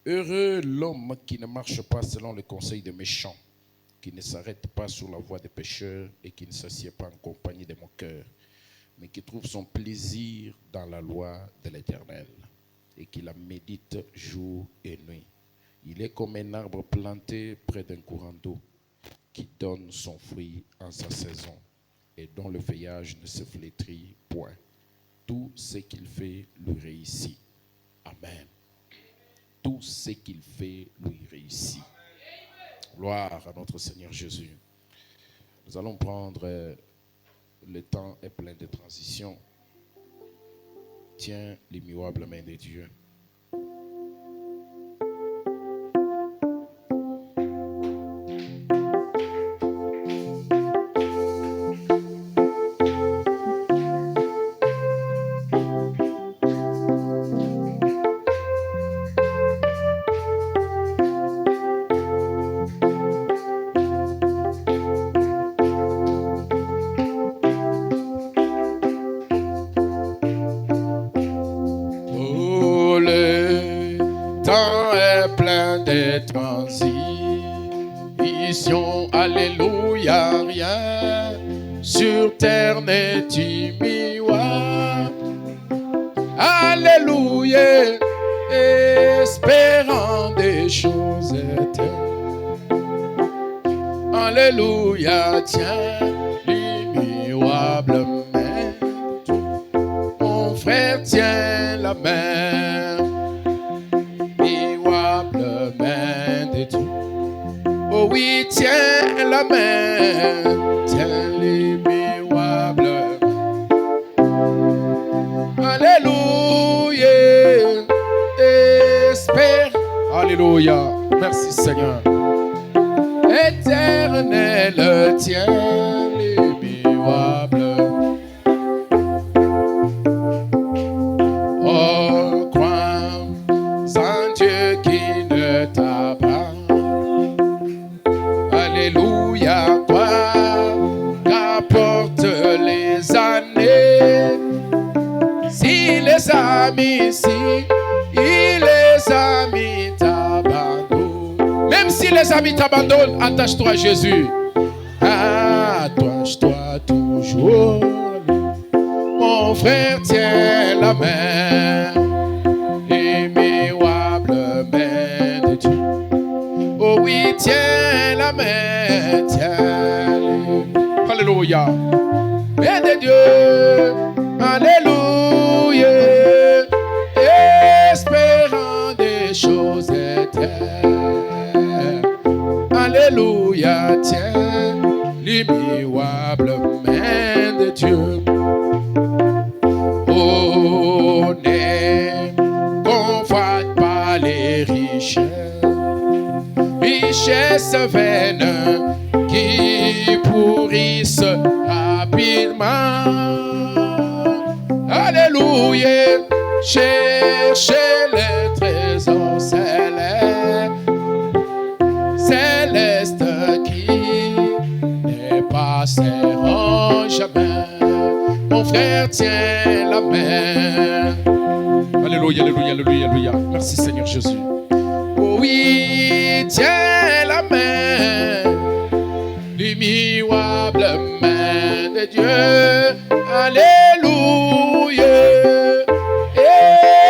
Heureux l'homme qui ne marche pas selon le conseil des méchants, qui ne s'arrête pas sur la voie des pécheurs et qui ne s'assied pas en compagnie des moqueurs, mais qui trouve son plaisir dans la loi de l'Éternel et qui la médite jour et nuit. Il est comme un arbre planté près d'un courant d'eau qui donne son fruit en sa saison et dont le feuillage ne se flétrit point. Tout ce qu'il fait lui réussit. Amen. Tout ce qu'il fait lui réussit. Gloire à notre Seigneur Jésus. Nous allons prendre, le temps est plein de transitions. Tiens l'immuable main de Dieu. Transition, alléluia, rien sur terre n'est immuable. Alléluia, espérant des choses éternelles. Alléluia, tiens l'immuable main. Mon frère tient la main. Oh oui, tiens la main, tiens l'immuable. Alléluia, espère. Alléluia, merci Seigneur. Éternel, tiens l'immuable. Oh, crois en Dieu qui ne t'abandonne. Alléluia, quoi qu'apportent les années. Si les amis, t'abandonnent. Même si les amis t'abandonnent, attache-toi à Jésus. Attache-toi toujours. Mon frère, tiens la main. Immuable main de Dieu. Oh oui, tiens la main, tiens. Alléluia. Main de Dieu. Alléluia. Espérant des choses éternelles. Alléluia, tiens l'immuable main de Dieu. Oh, ne convoite pas les richesses vaines qui pourrissent rapidement. Alléluia, cherchez les trésors célestes qui ne passeront jamais. Mon frère tient la main. Alléluia, alléluia, alléluia, alléluia. Merci Seigneur Jésus. Oh oui, tiens la main, l'immuable main de Dieu. Alléluia,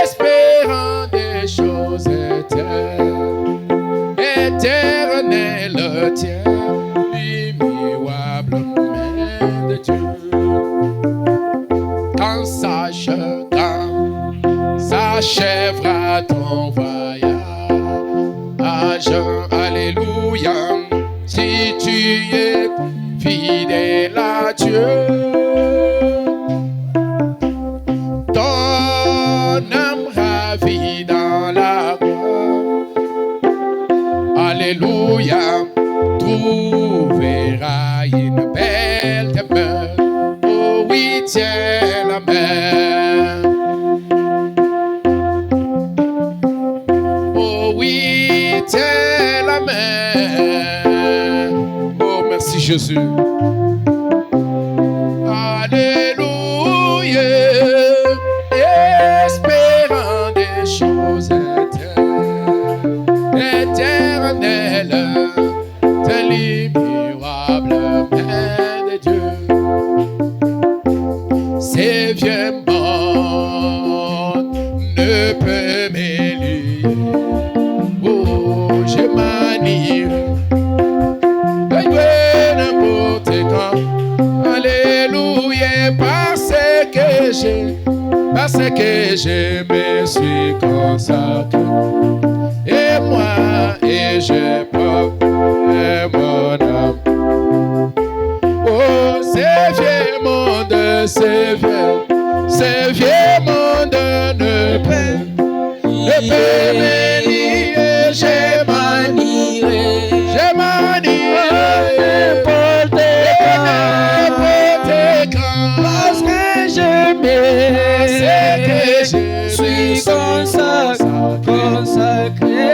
espérant des choses éternelles. Éternel, tiens l'immuable main de Dieu. Quand s'achèvera ton voyage, alléluia, si tu es fidèle à Dieu, ton âme ravie dans la voie, alléluia, trouvera une belle demeure. Oh oui, tiens la main. Oh oui, tiens la main. Oh, merci Jésus. Alléluia, espérant des choses éternelles. l'immuable main de Dieu. Ces vieux mondes ne peut m'éluer. Oh, je m'anime. N'importe quand. Alléluia, parce que je me suis consacré. Et moi, et je porte mon âme. Oh, ces vieux mondes, ces vieux mondes ne peut m'élier. Je m'anierai n'importe quand, parce que je suis consacré,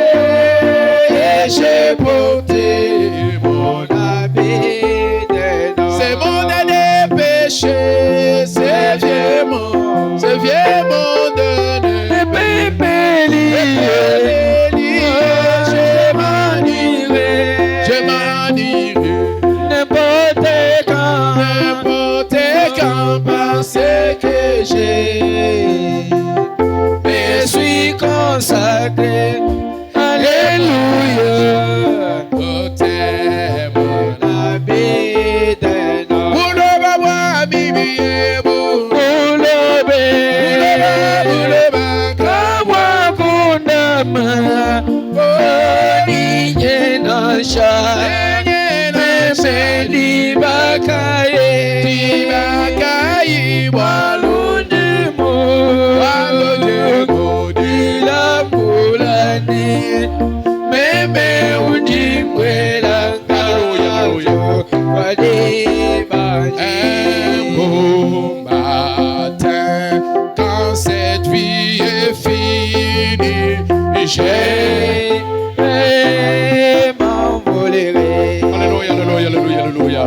et j'ai porté mon habit des noms. C'est mon des péchés, c'est vieux monde ne peut m'élier. Je m'anierai n'importe quand, parce que je me suis consacré. Alléluia. Portez mon habit des noms. Un beau matin, quand cette vie est finie, je m'envolerai. Alléluia, alléluia, alléluia, alléluia.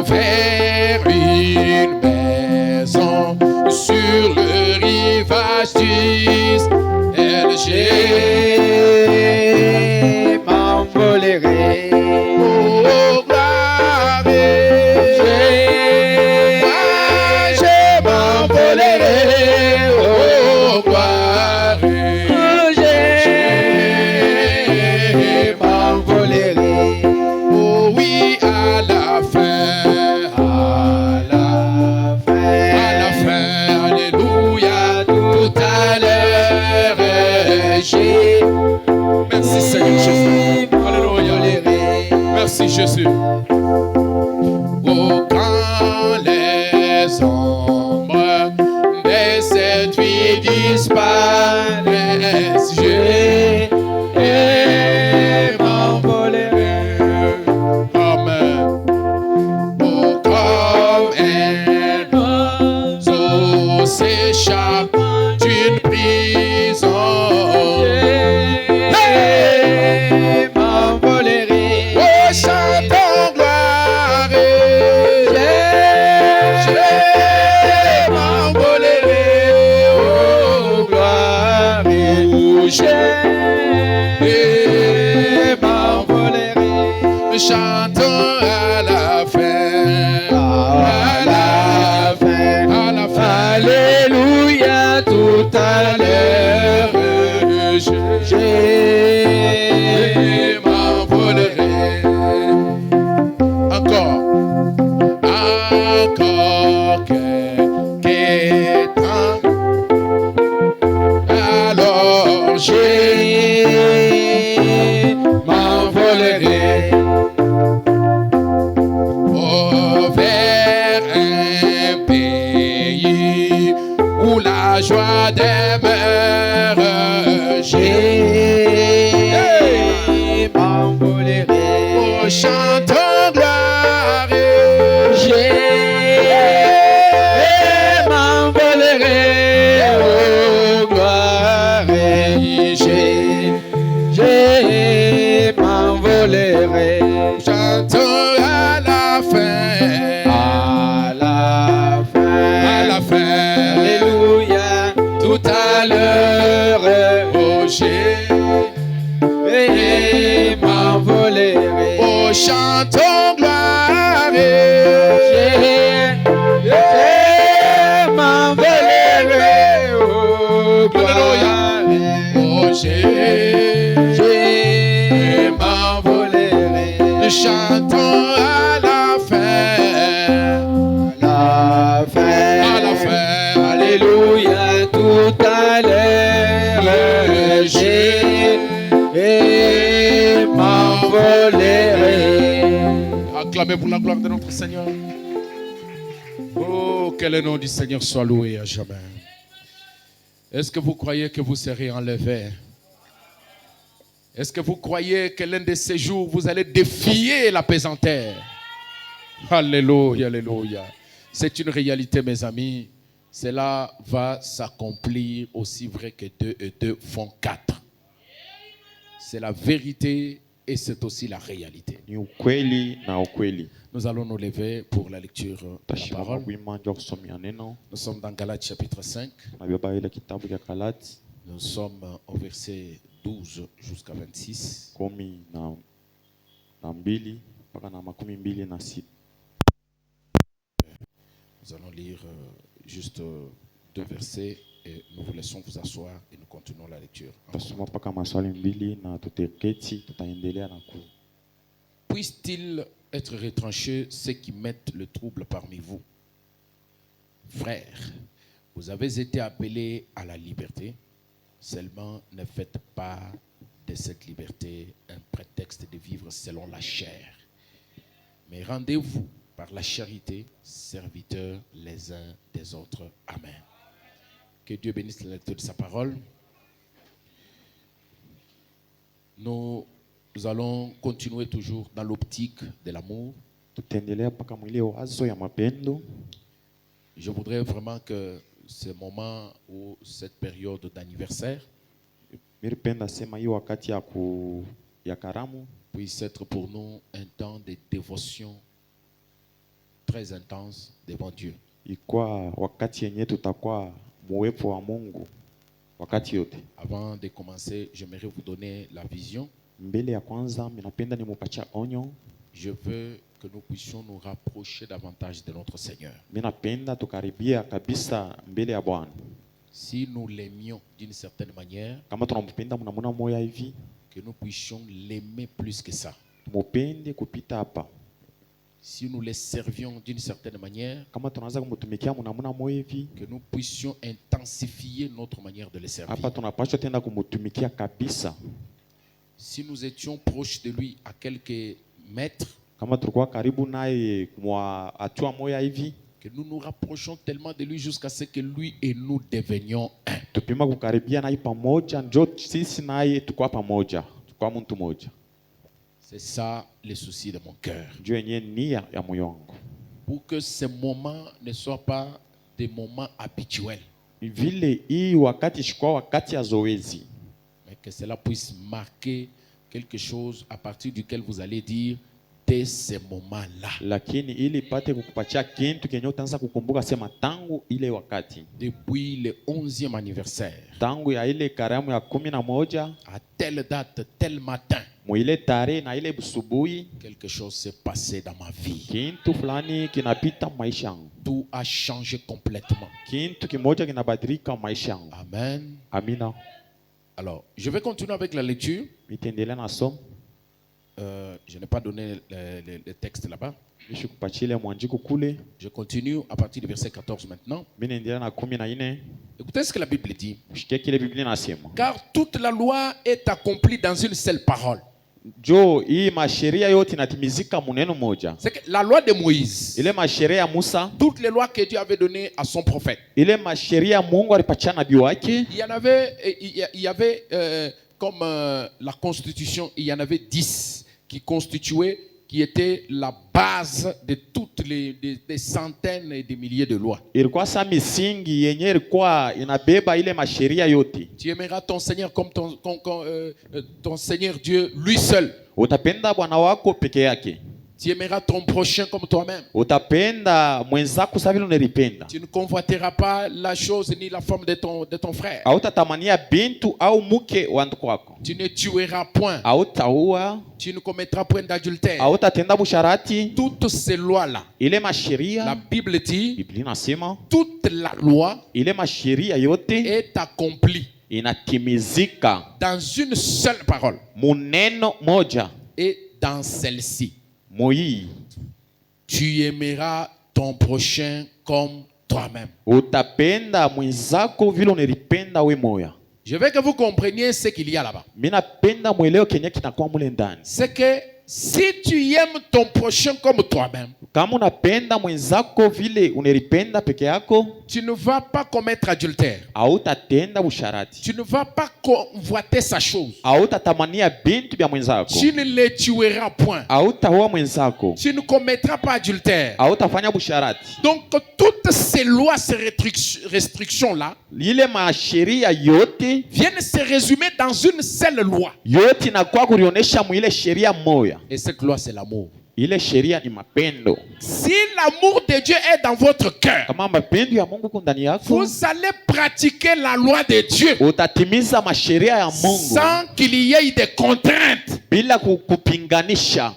Vers une maison sur le rivage d'Israël, je m'envolerai. Merci Seigneur Jésus. Alléluia. Merci Jésus. Oh, quand les ombres de cette vie disparaissent, je m'envolerai. Amen. Oh, comme un oiseau s'échappe d'une prison, chantons à la fin, à la fin, alléluia, tout à l'heure, je m'envolerai. Encore quelques temps, alors je m'envolerai. La joie demeure, je m'envolerai. Oh, chantons gloire, je m'envolerai. Oh, gloire, je m'envolerai. Chantons à la fin, à la fin. Tout à l'heure, oh, je m'envolerai. chantons gloire. Je m'envolerai au gloire. Oh, Je m'envolerai. nous chantons à la fin. La fin. À la fin. Alléluia, tout à l'heure. Je m'envolerai. Acclamez pour la gloire de notre Seigneur. Oh, que le nom du Seigneur soit loué à jamais. Est-ce que vous croyez que vous serez enlevé? Est-ce que vous croyez que l'un de ces jours, vous allez défier la pesanteur? Alléluia, alléluia. C'est une réalité, mes amis. Cela va s'accomplir aussi vrai que 2 et 2 font 4. C'est la vérité et c'est aussi la réalité. Ni ukweli na ukweli. Nous allons nous lever pour la lecture de la Tashimama parole. wima ndio kusomea neno. Nous sommes dans Galates chapitre 5. Na baba ile kitabu cha Galati Nous sommes au verset 12 jusqu'à 26. 12 mpaka na 26. Nous allons lire juste 2 versets et nous vous laissons vous asseoir et nous continuons la lecture. Tasoma mpaka maswali 2 na tuteketi tutaendelea na ku. Puisse-t-il être retranchés ceux qui mettent le trouble parmi vous? Frères, vous avez été appelés à la liberté, seulement ne faites pas de cette liberté un prétexte de vivre selon la chair. Mais rendez-vous par la charité, serviteurs les uns des autres. Amen. Que Dieu bénisse la lecture de sa parole. Nous allons continuer toujours dans l'optique de l'amour. Tutaendelea mpaka mwile wazo ya mapendo. Je voudrais vraiment que ce moment ou cette période d'anniversaire Miripenda sema hiyo wakati ya karamu puisse être pour nous un temps de dévotion très intense devant Dieu. ikwa wakati yenye tutakuwa muwepo wa Mungu wakati yote. Avant de commencer, j'aimerais vous donner la vision. Mbele ya kwanza minapenda nimupacha onyo. Je veux que nous puissions nous rapprocher davantage de notre Seigneur. Minapenda tukaribia kabisa mbele ya Bwana. Si nous l'aimions d'une certaine manière, Kama tunampenda mnamuna moya hivi, que nous puissions l'aimer plus que ça. tumupende kupita hapa. Si nous les servions d'une certaine manière, Kama tunaanza kumtumikia mnamuna moya hivi, que nous puissions intensifier notre manière de le servir. hapa tunapaswa tena kumtumikia kabisa. Si nous étions proches de lui à quelques mètres, Kama tulikuwa karibu naye kwa hatua moya hivi, que nous nous rapprochons tellement de lui jusqu'à ce que lui et nous devenions un. tupima kukaribia naye pamoja, njo sisi naye tukua pamoja, tukua mtu moja. C'est ça le souci de mon cœur. Njo yenye nia ya moyo wangu. Pour que ces moments ne soient pas des moments habituels, Vile hii wakati shikwa wakati ya zoezi, mais que cela puisse marquer quelque chose à partir duquel vous allez dire dès ces moments-là, lakini ili ipate kukupatia kintu kenye utaanza kukumbuka sema tangu ile wakati, depuis le 11e anniversaire, tangu ya ile karamu ya 11 à telle date, tel matin, mwile tarehe na ile busubuhi, quelque chose s'est passé dans ma vie. kintu fulani kinapita maisha yangu, Tout a changé complètement. kintu kimoja kinabadilika maisha yangu. Amen. Amina. Alors, je vais continuer avec la lecture. Nitaendelea na somo. Je n'ai pas donné le texte là-bas. Nishikupachile mwanjiko kule. Je continue à partir du verset 14 maintenant. Mimi naendelea na 14. Écoutez ce que la Bible dit. Mshikie kile Biblia inasema. Car toute la loi est accomplie dans une seule parole. Jo, hii masheria yote inatimizika muneno moja. C'est que la loi de Moïse, Ile masheria ya Musa, toutes les lois que Dieu avait données à son prophète, ile masheria Mungu alipatia nabii wake, il y avait comme la constitution, il y en avait 10 qui constituaient, qui étaient la base de toutes des centaines et des milliers de lois. ilikuwa sa misingi yenye ilikuwa inabeba ile masheria yote. Tu aimeras ton Seigneur comme ton Seigneur Dieu, lui seul. Utapenda Bwana wako peke yake. Tu aimeras ton prochain comme toi-même. Utapenda mwenzako sawa vile unalipenda. Tu ne convoiteras pas la chose ni la forme de ton frère. Hautatamania bintu au mke wa ndugu wako. Tu ne tueras point. Hautaua. Tu ne commettras point d'adultère. Hautatenda busharati. Toutes ces lois-là, Ile masheria, la Bible dit, Biblia inasema toute la loi ile masheria yote est accomplie inatimizika dans une seule parole. muneno moja. Et dans celle-ci, Moi, tu aimeras ton prochain comme toi-même. utapenda mwenzako vile unalipenda we moya. Je veux que vous compreniez ce qu'il y a là-bas. Mimi napenda mweleo kenye kinakuwa mule ndani. C'est que si tu aimes ton prochain comme toi-même, Kama unapenda mwenzako vile unalipenda peke yako, tu ne vas pas commettre adultère. hautatenda busharati. Tu ne vas pas convoiter sa chose. Hautatamania bintu vya mwenzako. Tu ne le tueras point. Hautaua mwenzako. Tu ne commettras pas adultère. Hautafanya busharati. Donc, toutes ces lois, ces restrictions-là, Ile masheria yote viennent se résumer dans une seule loi. yote inakuwa kurionesha mwile sheria moya. Et cette loi, c'est l'amour. Ile sheria ni mapendo. Si l'amour de Dieu est dans votre cœur, Kama mapendo ya Mungu ndani yako, vous allez pratiquer la loi de Dieu utatimiza masheria ya Mungu sans qu'il y ait des contraintes. bila kupinganisha.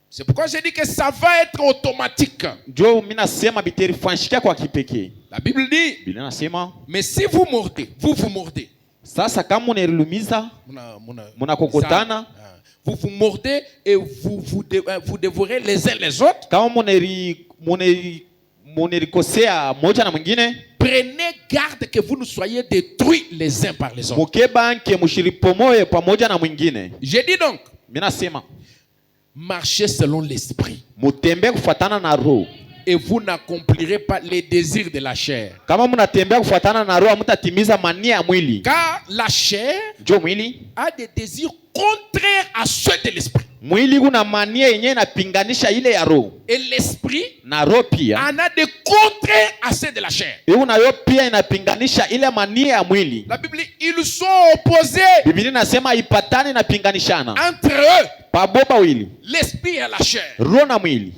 C'est pourquoi j'ai dit que ça va être automatique. Ndio mimi nasema bitarifanishikia kwa kipekee. La Bible dit, Biblia nasema mais si vous mordez, vous mordez. sasa kama unalilumiza mnakokotana, vous vous mordez et vous dévorez les uns les autres. kama munalikosea moja na mwingine, Prenez garde que vous ne soyez détruits les uns par les autres. mukebanke mushiripomoye pamoja na mwingine. J'ai dit donc, Mimi nasema marchez selon l'esprit mutembee kufuatana na roho. et vous n'accomplirez pas les désirs de la chair. Kama mnatembea kufuatana na roho, mtatimiza mania ya mwili. Car la chair Ndio mwili, a des désirs contraires à ceux de l'esprit. mwili kuna mania yenyewe inapinganisha ile ya roho, Et l'esprit na roho pia en a des contraires à ceux de la chair. hiyo nayo pia inapinganisha ile mania ya mwili. La Bible dit, ils sont opposés Biblia inasema ipatane na pinganishana entre eux, paboba wili, l'esprit et la chair. roho na mwili.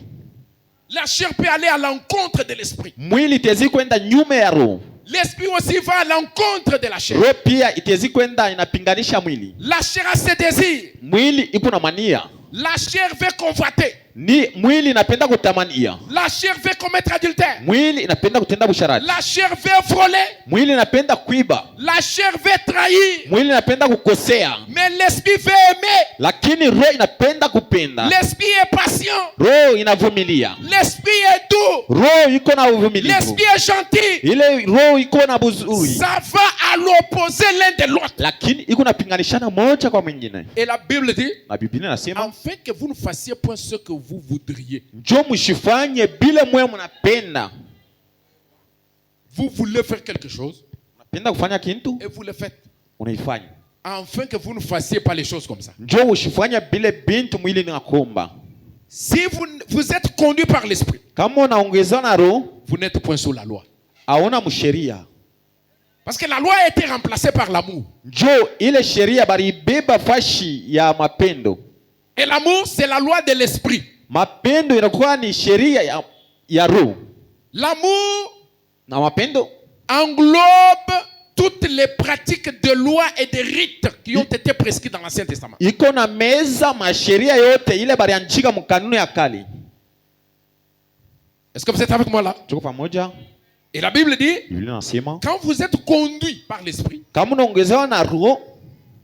La chair peut aller à l'encontre de l'esprit. Mwili itezi kwenda nyume ya roho, L'esprit aussi va à l'encontre de la chair. roho pia itezi kwenda inapinganisha mwili. La chair a ses désirs. Mwili iko na mania, La chair veut convoiter. ni mwili inapenda kutamania, La chair veut commettre adultère. mwili inapenda kutenda busharati, La chair veut voler. mwili inapenda kuiba, La chair veut trahir. mwili inapenda kukosea, Mais l'esprit veut aimer. lakini roho inapenda kupenda. L'esprit est patient. Roho inavumilia, L'esprit est doux. roho iko na uvumilivu, L'esprit est gentil. ile roho iko na buzuri, Ça va à l'opposé l'un de l'autre. lakini iko napinganishana moja kwa mwingine. Et la Bible dit, Na Biblia inasema afin que vous ne fassiez point ce que vous voudriez. njo mshifanye bila mwe mnapenda. Vous voulez faire quelque chose Unapenda kufanya kitu et vous le faites. unaifanya, Afin que vous ne fassiez pas les choses comme ça. njo ushifanye bila bintu mwili nakomba. Si vous êtes conduit par l'esprit, Kama unaongezwa na roho, vous n'êtes point sous la loi. aona msheria, Parce que la loi a été remplacée par l'amour. njo ile sheria baribeba fashi ya mapendo. Et l'amour, c'est la loi de l'esprit. Mapendo inakuwa ni sheria ya roho, L'amour na mapendo englobe toutes les pratiques de loi et de rites qui ont été prescrits dans l'Ancien Testament. iko na meza masheria yote ile barianjika mkanuni ya kale. Est-ce que vous êtes avec moi là? Tuko pamoja? Et la Bible dit, Biblia inasema quand vous êtes conduit par l'esprit, kama unaongezewa na roho,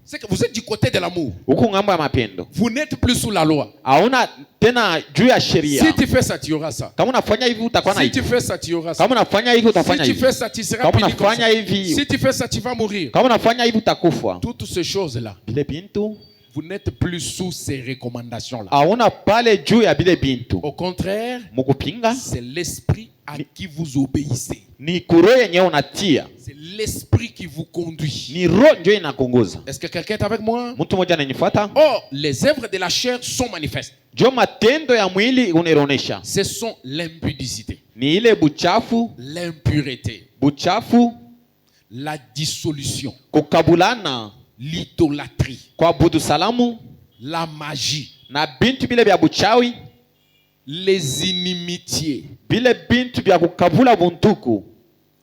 c'est que vous êtes du côté de l'amour. huko ngambo ya mapendo, Vous n'êtes plus sous la loi. hauna tena juu ya sheria. Si tu fais ça, tu auras ça. Kama unafanya hivi utakuwa na Si hivi, tu fais ça, tu auras ça. kama unafanya hivi utafanya Si tu hivi, fais ça, tu seras kama puni comme ça. unafanya hivi, Si tu fais ça, tu vas mourir. kama unafanya hivi utakufa. Toutes ces choses-là, Bile bintu vous n'êtes plus sous ces recommandations-là. hauna pale juu ya bile bintu. Au contraire, Mukupinga c'est l'esprit à qui vous obéissez. ni kuro yenye unatia, C'est l'esprit qui vous conduit. ni roho ndio inakongoza. Est-ce que quelqu'un est avec moi? Mtu mmoja ananifuata. Or, les œuvres de la chair sont manifestes. Jo matendo ya mwili unaonesha Ce sont l'impudicité, ni ile buchafu, l'impureté, buchafu, la dissolution, kukabulana, l'idolâtrie, kuabudu salamu, la magie, na bintu bile bya buchawi, les inimitiés. bile bintu bya kukavula buntuku,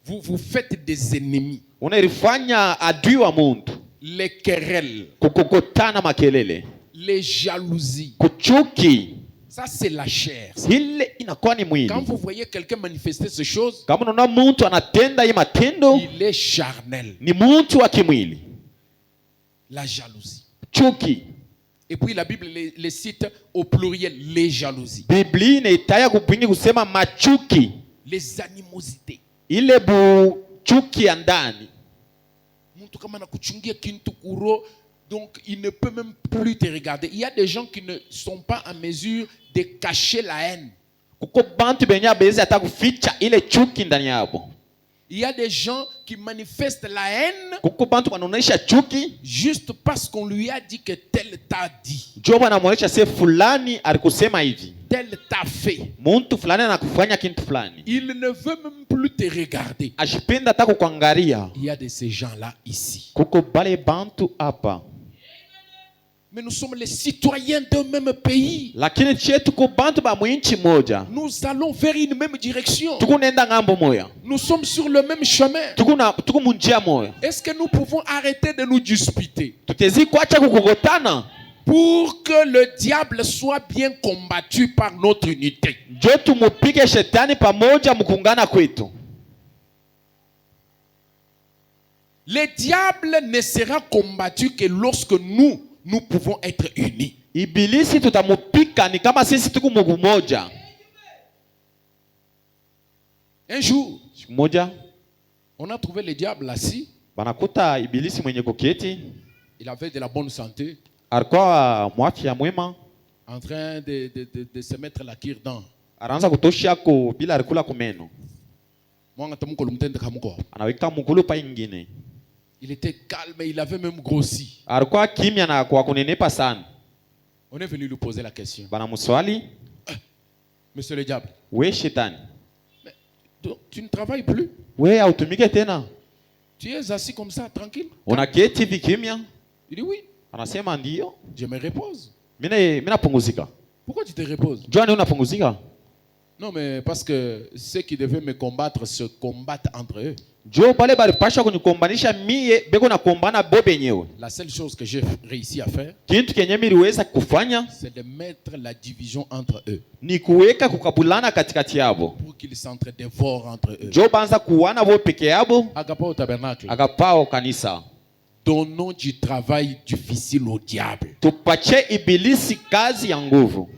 Vous vous faites des ennemis. unaifanya adui wa muntu, Les querelles, kukokotana makelele, les jalousies. kuchuki, Ça, c'est la chair. ile inakuwa ni mwili. Quand vous voyez quelqu'un manifester ces choses, Kama unaona muntu anatenda hii matendo, il est charnel. ni muntu wa kimwili, La jalousie. chuki. Et puis la Bible les cite au pluriel, les jalousies. Biblia inaitaya kupingi kusema machuki, Les animosités. ile buchuki ya ndani. Mtu kama anakuchungia kintu kuro, donc il ne peut même plus te regarder. Il y a des gens qui ne sont pas en mesure de cacher la haine. Kuko bantu benye abezi hata kuficha ile chuki ndani yabo. Il y a des gens qui manifestent la haine Kuko bantu wanaonesha chuki juste parce qu'on lui a dit que tel t'a dit, jo wanamuonesha se fulani alikusema hivi, tel t'a fait. muntu fulani anakufanya kintu fulani, Il ne veut même plus te regarder. ashipenda hata kukuangalia. Il y a de ces gens-là ici. Kuko bale bantu hapa, Mais nous sommes les citoyens d'un même pays. lakini chetu ko bantu ba mwinchi moja, Nous allons vers une même direction. tukunenda ngambo moya, Nous sommes sur le même chemin. tuku munjia moya. Est-ce que nous pouvons arrêter de nous disputer Tutezi kuacha kukogotana pour que le diable soit bien combattu par notre unité? jo tumupige shetani pamoja mukungana kwetu. Le diable ne sera combattu que lorsque nous pouvons être unis. Ibilisi tutamupika ni kama sisi tuku mungu moja. Un jour, Siku moja on a trouvé le diable assis. banakuta ibilisi mwenye kuketi, Il avait de la bonne santé, alikuwa mwafya mwema, en train de se mettre la cure-dent. anaanza kutosha ko bila alikula kumeno, Mwanga tamuko lumtende kamuko. anaweka mukulu pa ingine. Il était calme et il avait même grossi. Alikuwa kimya na kwa kunenepa sana. On est venu lui poser la question. Banamuswali, Monsieur le diable, we shetani, donc, tu ne travailles plus? we hautumike tena, Tu es assis comme ça, tranquille? unaketi hivi kimya? Il dit oui, Anasema ndio, je me repose. mina punguzika. Pourquoi tu te reposes? Jua nini unapunguzika? Non, mais parce que ceux qui devaient me combattre se combattent entre eux. Jo pale balipasha kunikombanisha mie beko na kombana bo benyewe. La seule chose que j'ai réussi à faire, Kintu kenye miliweza kufanya c'est de mettre la division entre eux ni kuweka kukabulana katikati yabo. pour qu'ils s'entre-dévorent entre eux. Jo banza kuwana bo peke yabo, Agapa au tabernacle. akapao kanisa. Donnons du travail difficile au diable. Tupache ibilisi kazi ya nguvu.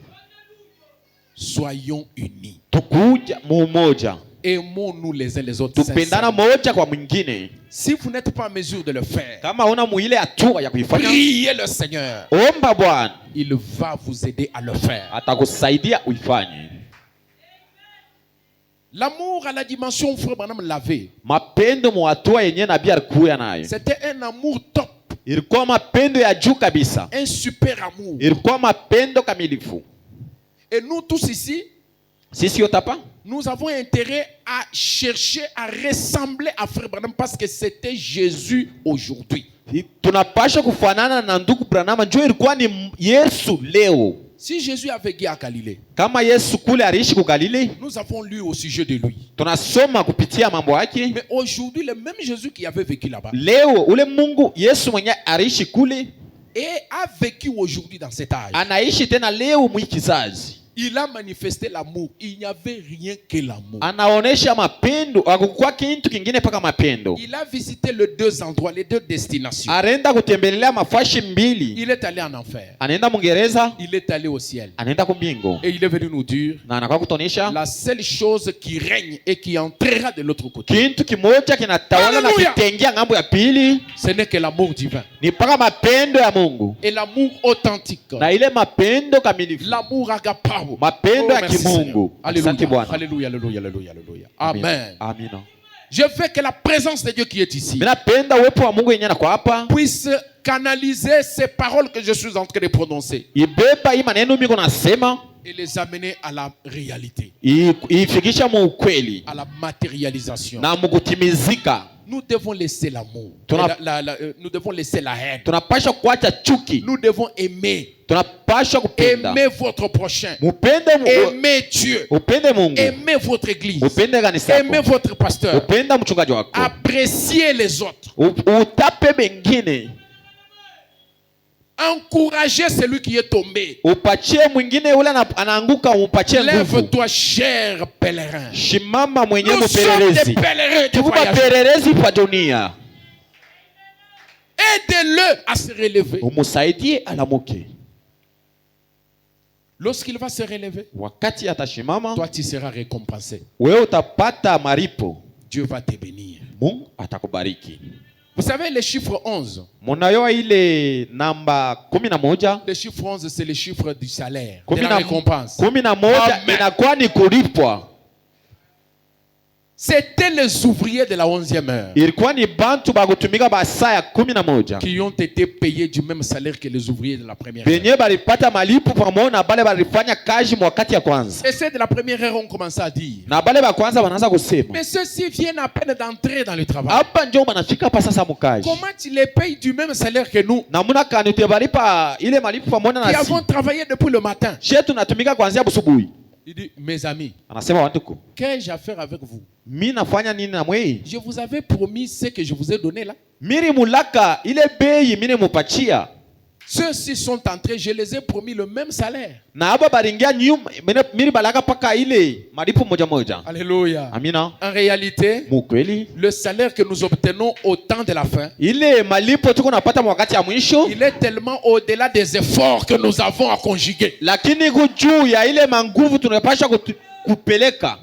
Soyons unis. Tukuja mumoja. Aimons-nous les uns les autres. Tupendana sincèrement. moja kwa mwingine. Si vous n'êtes pas en mesure de le faire, Kama una muile hatua ya kuifanya, priez le Seigneur. omba Bwana, Il va vous aider à le faire. atakusaidia uifanye. L'amour à la dimension frère Branham l'avait. Mapendo mu hatua yenye nabii alikuwa nayo. C'était un amour top, Ilikuwa mapendo ya juu kabisa. un super amour. Ilikuwa mapendo kamilifu. Et nous tous ici, Sisi yote hapa nous avons intérêt à chercher à ressembler à frère Branham parce que c'était Jésus aujourd'hui. tunapasha kufanana na ndugu Branham, njoo ilikuwa ni Yesu leo. Si Jésus a vécu à Galilée, Kama Yesu kule aliishi ku Galilei, nous avons lu au sujet de lui. tunasoma kupitia mambo yake. Mais aujourd'hui, le même Jésus qui avait vécu là-bas Leo ule Mungu Yesu mwenye aliishi kule et a vécu aujourd'hui dans cet âge. anaishi tena leo mwikizazi. Il a manifesté l'amour. Il n'y avait rien que l'amour. Anaonesha mapendo, hakukuwa kintu kingine paka mapendo. Il a visité les deux endroits, les deux destinations. Arenda kutembelea mafashi mbili. Il est allé en enfer. Anaenda Mungereza, Il est allé au ciel. anaenda kumbingo. Et il est venu nous dire Na anakuwa kutonesha la seule chose qui règne et qui entrera de l'autre côté, kintu kimoja kinatawala na Hallelujah. kitengia ngambo ya pili ce n'est que l'amour divin. ni paka mapendo ya Mungu. Et l'amour authentique. Na ile mapendo kamilifu, L'amour agapao. mapendo ya merci, kimungu. Seigneur. Asante Alléluia. Bwana. Alléluia, alléluia, alléluia, alléluia. Amen. Amina. Je veux que la présence de Dieu qui est ici Mimi napenda uwepo wa Mungu yenyewe kwa hapa puisse canaliser ces paroles que je suis en train de prononcer ibeba hii maneno miko nasema et les amener à la réalité, ifikisha mu ukweli à la matérialisation. na mukutimizika. Nous devons laisser l'amour. Tuna- Nous devons laisser la haine. Tunapasha kuacha chuki, Nous devons aimer. tunapashwa kupenda. Aimez votre prochain. Aimez Dieu. Upende Mungu. Aimez votre église. Upende kanisa Aimez lako. votre pasteur. Upenda mchungaji wako. Appréciez les autres. Utape bengine. Encouragez celui qui est tombé. Upachie mwingine ule anaanguka, upachie nguvu. Lève-toi, cher pèlerin. Shimama mwenye Nous sommes des mpelelezi. pèlerins de Tuko voyage. mapelelezi kwa dunia. Aidez-le à se relever. Umusaidie alamuke. Lorsqu'il va se relever, Wakati atashimama, toi tu seras récompensé. wewe utapata maripo. Dieu va te bénir. Mungu atakubariki. Vous savez le chiffre 11. Munayoa ile namba 11. Le chiffre 11 c'est le chiffre du salaire, de la récompense. 11 Amen. inakuwa ni kulipwa. C'était les ouvriers de la 11e heure Ilikuwa ni bantu bakutumika basaa ya 11 qui ont été payés du même salaire que les ouvriers de la première heure. benye balipata malipo pamoja na bale balifanya kazi mwakati ya kwanza. Et ceux de la première heure ont commencé à dire, Na bale ba kwanza wanaanza kusema, mais ceux-ci viennent à peine d'entrer dans le travail. hapa ndio banafika pa sasa mukaji. Comment tu les payes du même salaire que nous Na muna kani balipa ile malipo pamoja qui na avons sisi. travaillé depuis le matin? Shetu natumika kuanzia busubuhi. Il dit, mes amis, Anasema wantuku, qu'ai-je à faire avec vous? mimi nafanya nini na mwei? Je vous avais promis ce que je vous ai donné là. Miri mulaka ile bei mimi mupachia. Ceux-ci sont entrés, je les ai promis le même salaire. Na hapa baringia nyuma miri balaka paka ile malipo moja moja. Alléluia. Amina. En réalité, Mukweli le salaire que nous obtenons au temps de la fin, ile malipo tuko napata wakati ya mwisho, il est tellement au-delà des efforts que nous avons à conjuguer. lakini juu ya ile manguvu tunapasha kupeleka.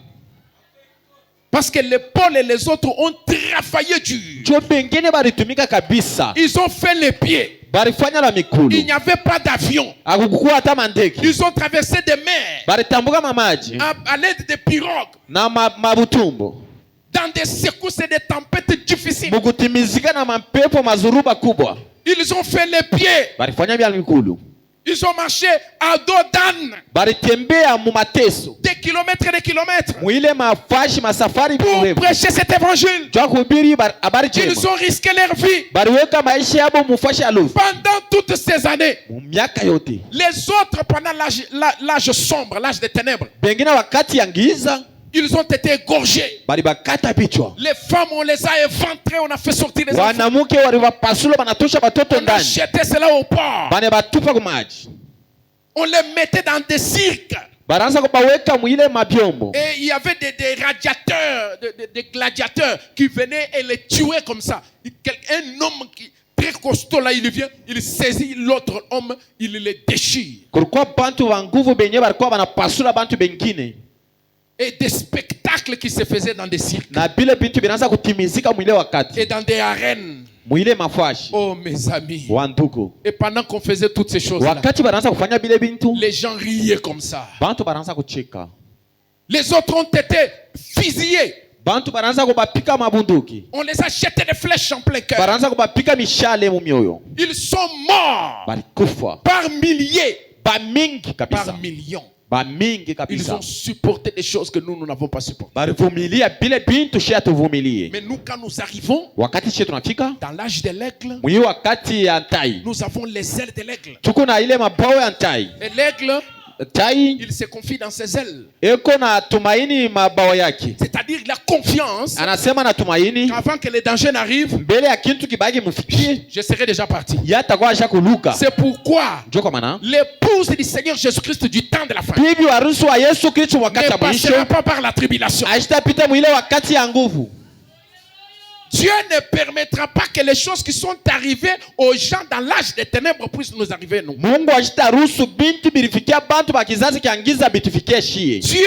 Parce que les Paul et les autres ont travaillé dur. Jo bengine balitumika kabisa. Ils ont fait les pieds. Balifanya la mikulu. Il n'y avait pas d'avion. Akukuwa hata mandeki. Ils ont traversé des mers Balitambuka mamaji à l'aide de pirogues, na mabutumbo. dans des secousses et des tempêtes difficiles. Mukutimizika na mapepo mazuruba kubwa. Ils ont fait les pieds. Balifanya bya mikulu. Ils ont marché à dos d'âne. Balitembea mu mateso. Des kilomètres et des kilomètres. Muile mafashi masafari Pour mrefu. prêcher cet évangile. Jwa kuhubiri habari njema. Ils ont risqué leur vie. Baliweka maisha yabo mufashi alufu. Pendant toutes ces années. Miaka yote. Les autres pendant l'âge sombre, l'âge des ténèbres. Bengine wakati ya giza. Ils ont été égorgés. Balibakata bichwa. Les femmes, on les a éventrées, on a fait sortir les enfants. Wanamuke walibapasula banatosha batoto On a ndani. jeté cela au port. Bane batupa kumaji. On les mettait dans des cirques. Banaanza kubaweka mwile mabyombo. Et il y avait des radiateurs, des gladiateurs qui venaient et les tuaient comme ça. Un homme qui très costaud là, il vient, il saisit l'autre homme, il le déchire. Kulikuwa bantu wa nguvu benye balikuwa banapasula bantu bengine. Et des spectacles qui se faisaient dans des cirques. Na bile bintu binaanza kutimizika mwile wakati. Et dans des arènes. Mwile mafashi. Oh mes amis. Wanduku. Et pendant qu'on faisait toutes ces choses là, Wakati banaanza kufanya bile bintu. les gens riaient comme ça. Bantu banaanza kucheka. Les autres ont été fusillés. Bantu banaanza kubapika mabunduki. On les a jetés des flèches en plein cœur. Banaanza kubapika mishale mu mioyo. Ils sont morts Balikufa. par milliers, Ba mingi kabisa. par millions. Ba mingi Ils kabisa. ont supporté des choses que nous n'avons pas supportées. Balivumilia bile bintu shia tuvumilie. Mais nous, quand nous arrivons Wakati shia tunafika. dans l'âge de l'aigle, Mwi wakati ya tai. nous avons les ailes de l'aigle. Tuko na ile mabawa ya tai. Et l'aigle, Tai il se confie dans ses ailes. eko na tumaini mabawa yake. C'est-à-dire la confiance Anasema na tumaini qu'avant que les dangers n'arrivent, mbele ya kintu kibaki mufikie je serai déjà parti. yatakuwa ashakuluka. C'est pourquoi Ndio kwa maana l'épouse du Seigneur Jésus-Christ du temps de la fin bibi harusi wa Yesu Kristo wakati ne wa mwisho passera pas par la tribulation. ashitapita mwile wakati ya nguvu. Dieu ne permettra pas que les choses qui sont arrivées aux gens dans l'âge des ténèbres puissent nous arriver, nous. Mungu ashitaruhusu bintu bilifikia bantu ba kizazi kiangiza bitufikie shie. Dieu,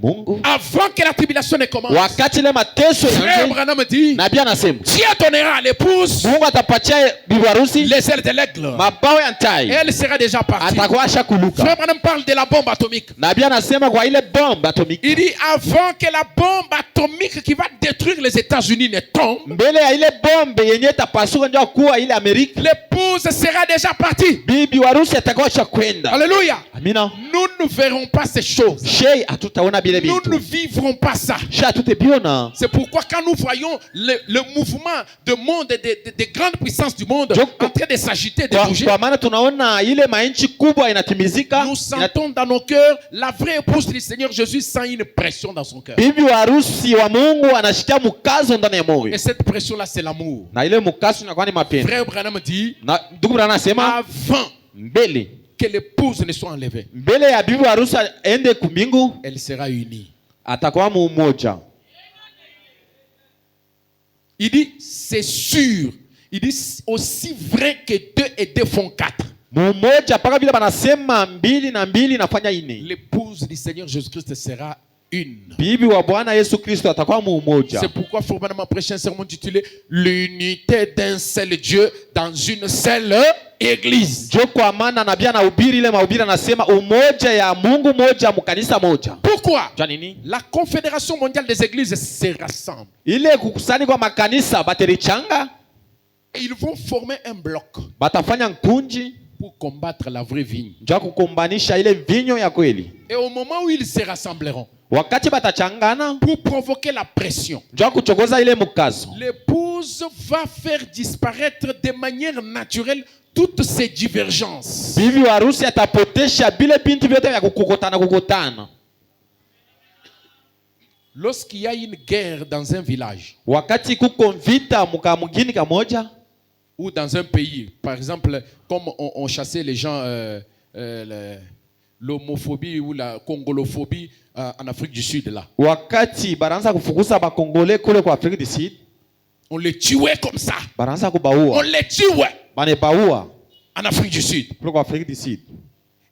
Mungu avant que la tribulation ne commence, wakati ile mateso Frère yangu Branham dit, nabii anasema Dieu donnera à l'épouse Mungu atapatia bibi harusi les ailes de l'aigle. mabawa ya Et tai elle sera déjà partie. atakuwa ashakuluka. Frère Branham parle de la bombe atomique. Nabii anasema kwa ile bombe atomiki Il dit avant que la bombe atomique qui va détruire les États-Unis ne tombe, mbele ya ile bombe yenye tapasuka ndio kuwa ile Amerika, l'épouse sera déjà partie. bibi harusi atakuwa ashakwenda. Alléluia. Amina. Nous ne verrons pas ces choses. Shei hatutaona bile Nous ne bintu. vivrons pas ça. Shei hatutebiona. C'est pourquoi quand nous voyons le mouvement de monde, des grandes puissances du monde en train de s'agiter, de bouger, Kwa maana tunaona ile mainchi kubwa inatimizika. nous sentons dans nos cœurs la vraie épouse du Seigneur Jésus sent une pression dans son cœur. Bibi wa harusi wa Mungu anashikia mkazo ndani ya moyo. Et cette pression-là, c'est l'amour. Na ile mkazo inakuwa ni mapendo. Frère Branham dit, Na ndugu Branham anasema avant mbele que l'épouse ne soit enlevée, mbele ya bibi wa harusi aende kumbingu elle sera unie. atakuwa mmoja. Il dit, c'est sûr. Il dit, aussi vrai que 2 et 2 font 4. Mmoja mpaka vile banasema 2 na 2 inafanya 4. L'épouse du Seigneur Jésus-Christ sera une. Bibi wa Bwana Yesu Kristo atakuwa mmoja. C'est pourquoi Frère Branham a prêché un sermon intitulé l'unité d'un seul Dieu dans une seule église. Jo kwa maana nabii anahubiri ile mahubiri anasema umoja ya Mungu moja mkanisa moja. Pourquoi? Jua nini? La Confédération mondiale des églises se rassemble. Ile kukusani kwa makanisa baterichanga Et ils vont former un bloc batafanya nkunji pour combattre la vraie vigne. njoo kukombanisha ile vinyo ya kweli. Et au moment où ils se rassembleront Wakati batachangana pour provoquer la pression, njoo kuchokoza ile mkazo. l'épouse va faire disparaître de manière naturelle toutes ces divergences. Bibi wa harusi atapotesha bile binti vyote vya kukutana. Lorsqu'il y a une guerre dans un village Wakati kuko vita mugini kamoja ou dans un pays, par exemple, comme on chassait les gens, l'homophobie ou la congolophobie en Afrique du Sud là. wakati baranza kufukuza bakongole kule kwa Afrika du Sud, On les tuait comme ça. baranza On kubaua les tuait banebaua en Afrique du Sud. kule kwa Afrika du Sud.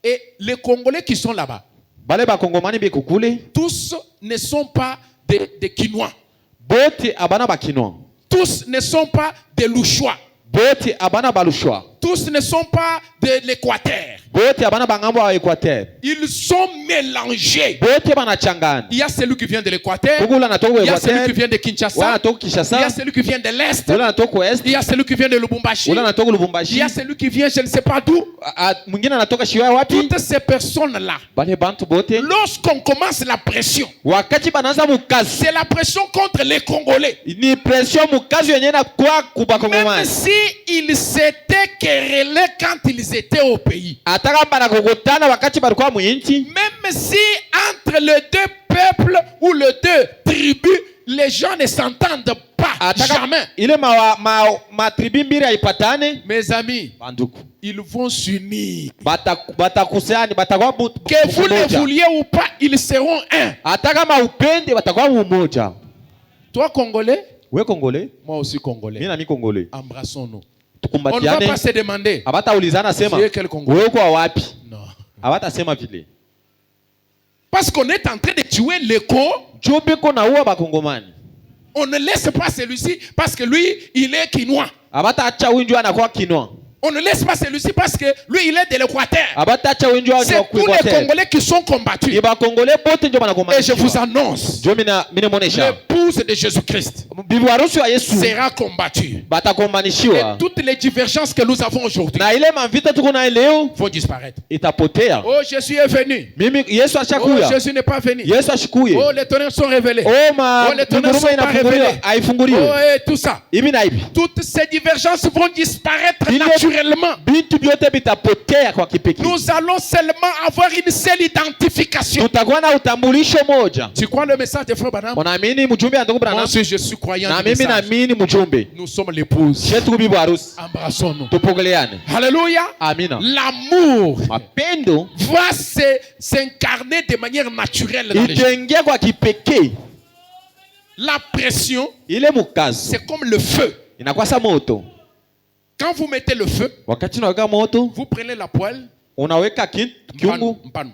Et les Congolais qui sont là-bas, Bale bakongomani biko kule tous ne sont pas des Quinois. bote abana bakinwa, Tous ne sont pas des Louchois. bote abana balushwa, Tous ne sont pas de l'Équateur. bote abana bangambo wa Equateur, Ils sont mélangés. bote banachangana. Il y a celui qui vient de l'Équateur. Kugula natoka Il y a celui qui Equateur, vient de wala Kinshasa. natoka Il y a Kinshasa, celui qui vient de l'Est. wala natoka West, Il y a celui qui vient de Lubumbashi. wala natoka Il Lubumbashi, y a celui qui vient je ne sais pas d'où. mwingine anatoka shiwa wapi. Toutes ces personnes-là, Bale bantu bote lorsqu'on commence la pression, wakati banaanza mukazi, c'est la pression contre les Congolais. ni pression mukazi yenyewe na kwa Même kubakongomani. si ils s'étaient querellés quand ils étaient au pays. Ataka banakokotana wakati balikuwa mwinchi, Même si entre les deux peuples ou les deux tribus, les gens ne s'entendent pas. ataka Jamais. ile matribi mbili haipatane. Mes amis, Banduku ils vont s'unir. batakusani batakuwa Que vous le umoja. vouliez ou pas, ils seront un. Hata kama upende batakuwa umoja. Toi, Congolais, We Kongole, moi aussi, mimi Congolais. na mimi Kongole. Embrassons-nous. On ne va Tukumbatiane. pas se demander. Abataulizana sema Tu es quel Congolais? wewe kwa wapi? Non. Abatasema vile. Parce qu'on est en train de tuer l'écho. Jobeko na uwa bakongomani. On ne laisse pas celui-ci parce que lui, il est quinois. Abatacha winjwa anakuwa kinwa. On ne laisse pas celui-ci parce que lui, il est de l'Équateur. Abatacha winjwa C'est tous les Congolais qui sont combattus. Iba Kongole bote ndio banakomani. Et je vous annonce, Jo mine monesha. l'épouse de Jésus-Christ Bibi harusi wa Yesu sera combattue. Et batakombanishiwa. toutes les divergences que nous avons aujourd'hui Na ile mavita tuko na leo vont disparaître. itapotea. Oh, Jésus est venu. Mimi Yesu Oh, ashakuya. Jésus n'est pas venu. Yesu ashikuye. Oh, les tonnerres sont révélés. Oh les tonnerres minguruma sont pas inafunguliwa, révélés. haifunguliwi. Oh, et tout ça. Hivi na hivi. Toutes ces divergences vont disparaître Vile- naturellement. Vitu vyote vitapotea kwa kipekee. Nous allons seulement avoir une seule identification. Tutakuwa na utambulisho moja. Tu crois le message de Frère Branham? Unaamini mjumbe wa ndugu Moi Branham? aussi, je suis croyant Na du mimi message. naamini mjumbe. Nous sommes l'épouse. Shetu bibi harusi. Embrassons-nous. Tupokeleane. Alléluia. Amina. L'amour Mapendo va s'incarner de manière naturelle dans les gens. itaingia kwa kipekee. La pression, Ile mukazo c'est comme le feu. inakuwa sa moto. Quand vous mettez le feu, Wakati unaweka moto, vous prenez la poêle, unaweka kiungu, mpano,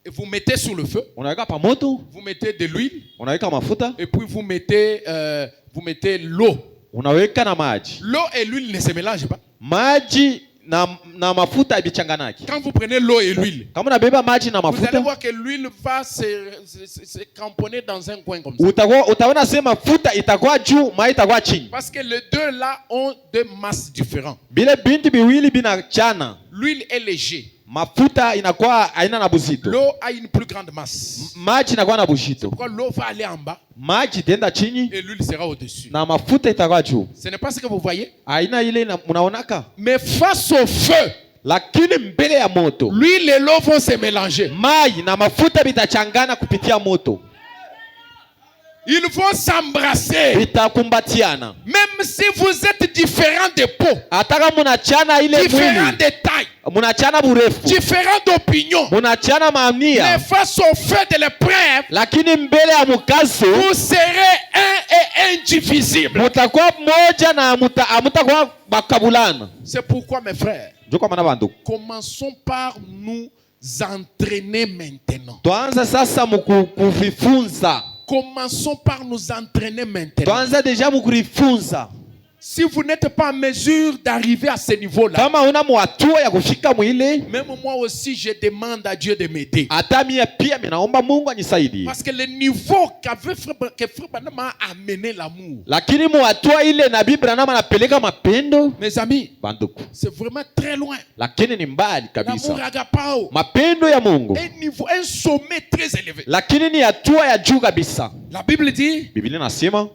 et vous mettez sur le feu, unaweka pa moto, vous mettez de l'huile, unaweka mafuta, et puis vous mettez l'eau. unaweka na maji. L'eau et l'huile ne se mélangent pas. Maji na mafuta habichanganaki. Quand vous prenez l'eau et l'huile, Kama unabeba maji na vous allez mafuta, voir que l'huile va se cramponner dans un coin comme ça. utaona sema mafuta itakuwa juu, maji itakuwa chini. Parce que les deux là ont deux masses différentes. Bile binti biwili binachana. L'huile est léger. mafuta inakuwa haina na buzito, l'eau a une plus grande masse. maji inakuwa na buzito. Pourquoi l'eau va aller en bas Maji itaenda chini et l'huile sera au-dessus. na mafuta itakuwa juu. Ce n'est pas ce que vous voyez. Haina ile mnaonaka, Mais face au feu, lakini mbele ya moto l'huile et l'eau vont se mélanger. maji na mafuta vitachangana kupitia moto, Ils vont s'embrasser. vitakumbatiana. Même si vous êtes différents de peau, Ataka munachana ile différents mwili, de taille, munachana burefu, différents d'opinion, munachana mais maamnia, face au feu de l'épreuve, lakini mbele ya mukazo vous serez un et indivisible. mutakuwa moja na amutakuwa bakabulana. C'est pourquoi, mes frères, Ndio kwa maana bandu, commençons par nous entraîner maintenant. tuanze sasa mukuvifunza, Commençons par nous entraîner maintenant. tuanze deja mukurifunza. Si vous n'êtes pas en mesure d'arriver à ce niveau-là, Kama una muhatua ya kufika mwile, même moi aussi, je demande à Dieu de m'aider. hata mie pia minaomba Mungu anisaidie. Parce que le niveau que Frère Branham a amené l'amour, Lakini muhatua ile Nabii Branham anapeleka mapendo, mes amis, banduku, c'est vraiment très loin. lakini ni mbali L'amour kabisa. agapao, Mapendo ya Mungu, un niveau, un sommet très élevé. lakini ni hatua ya juu kabisa. La Bible dit Biblia inasema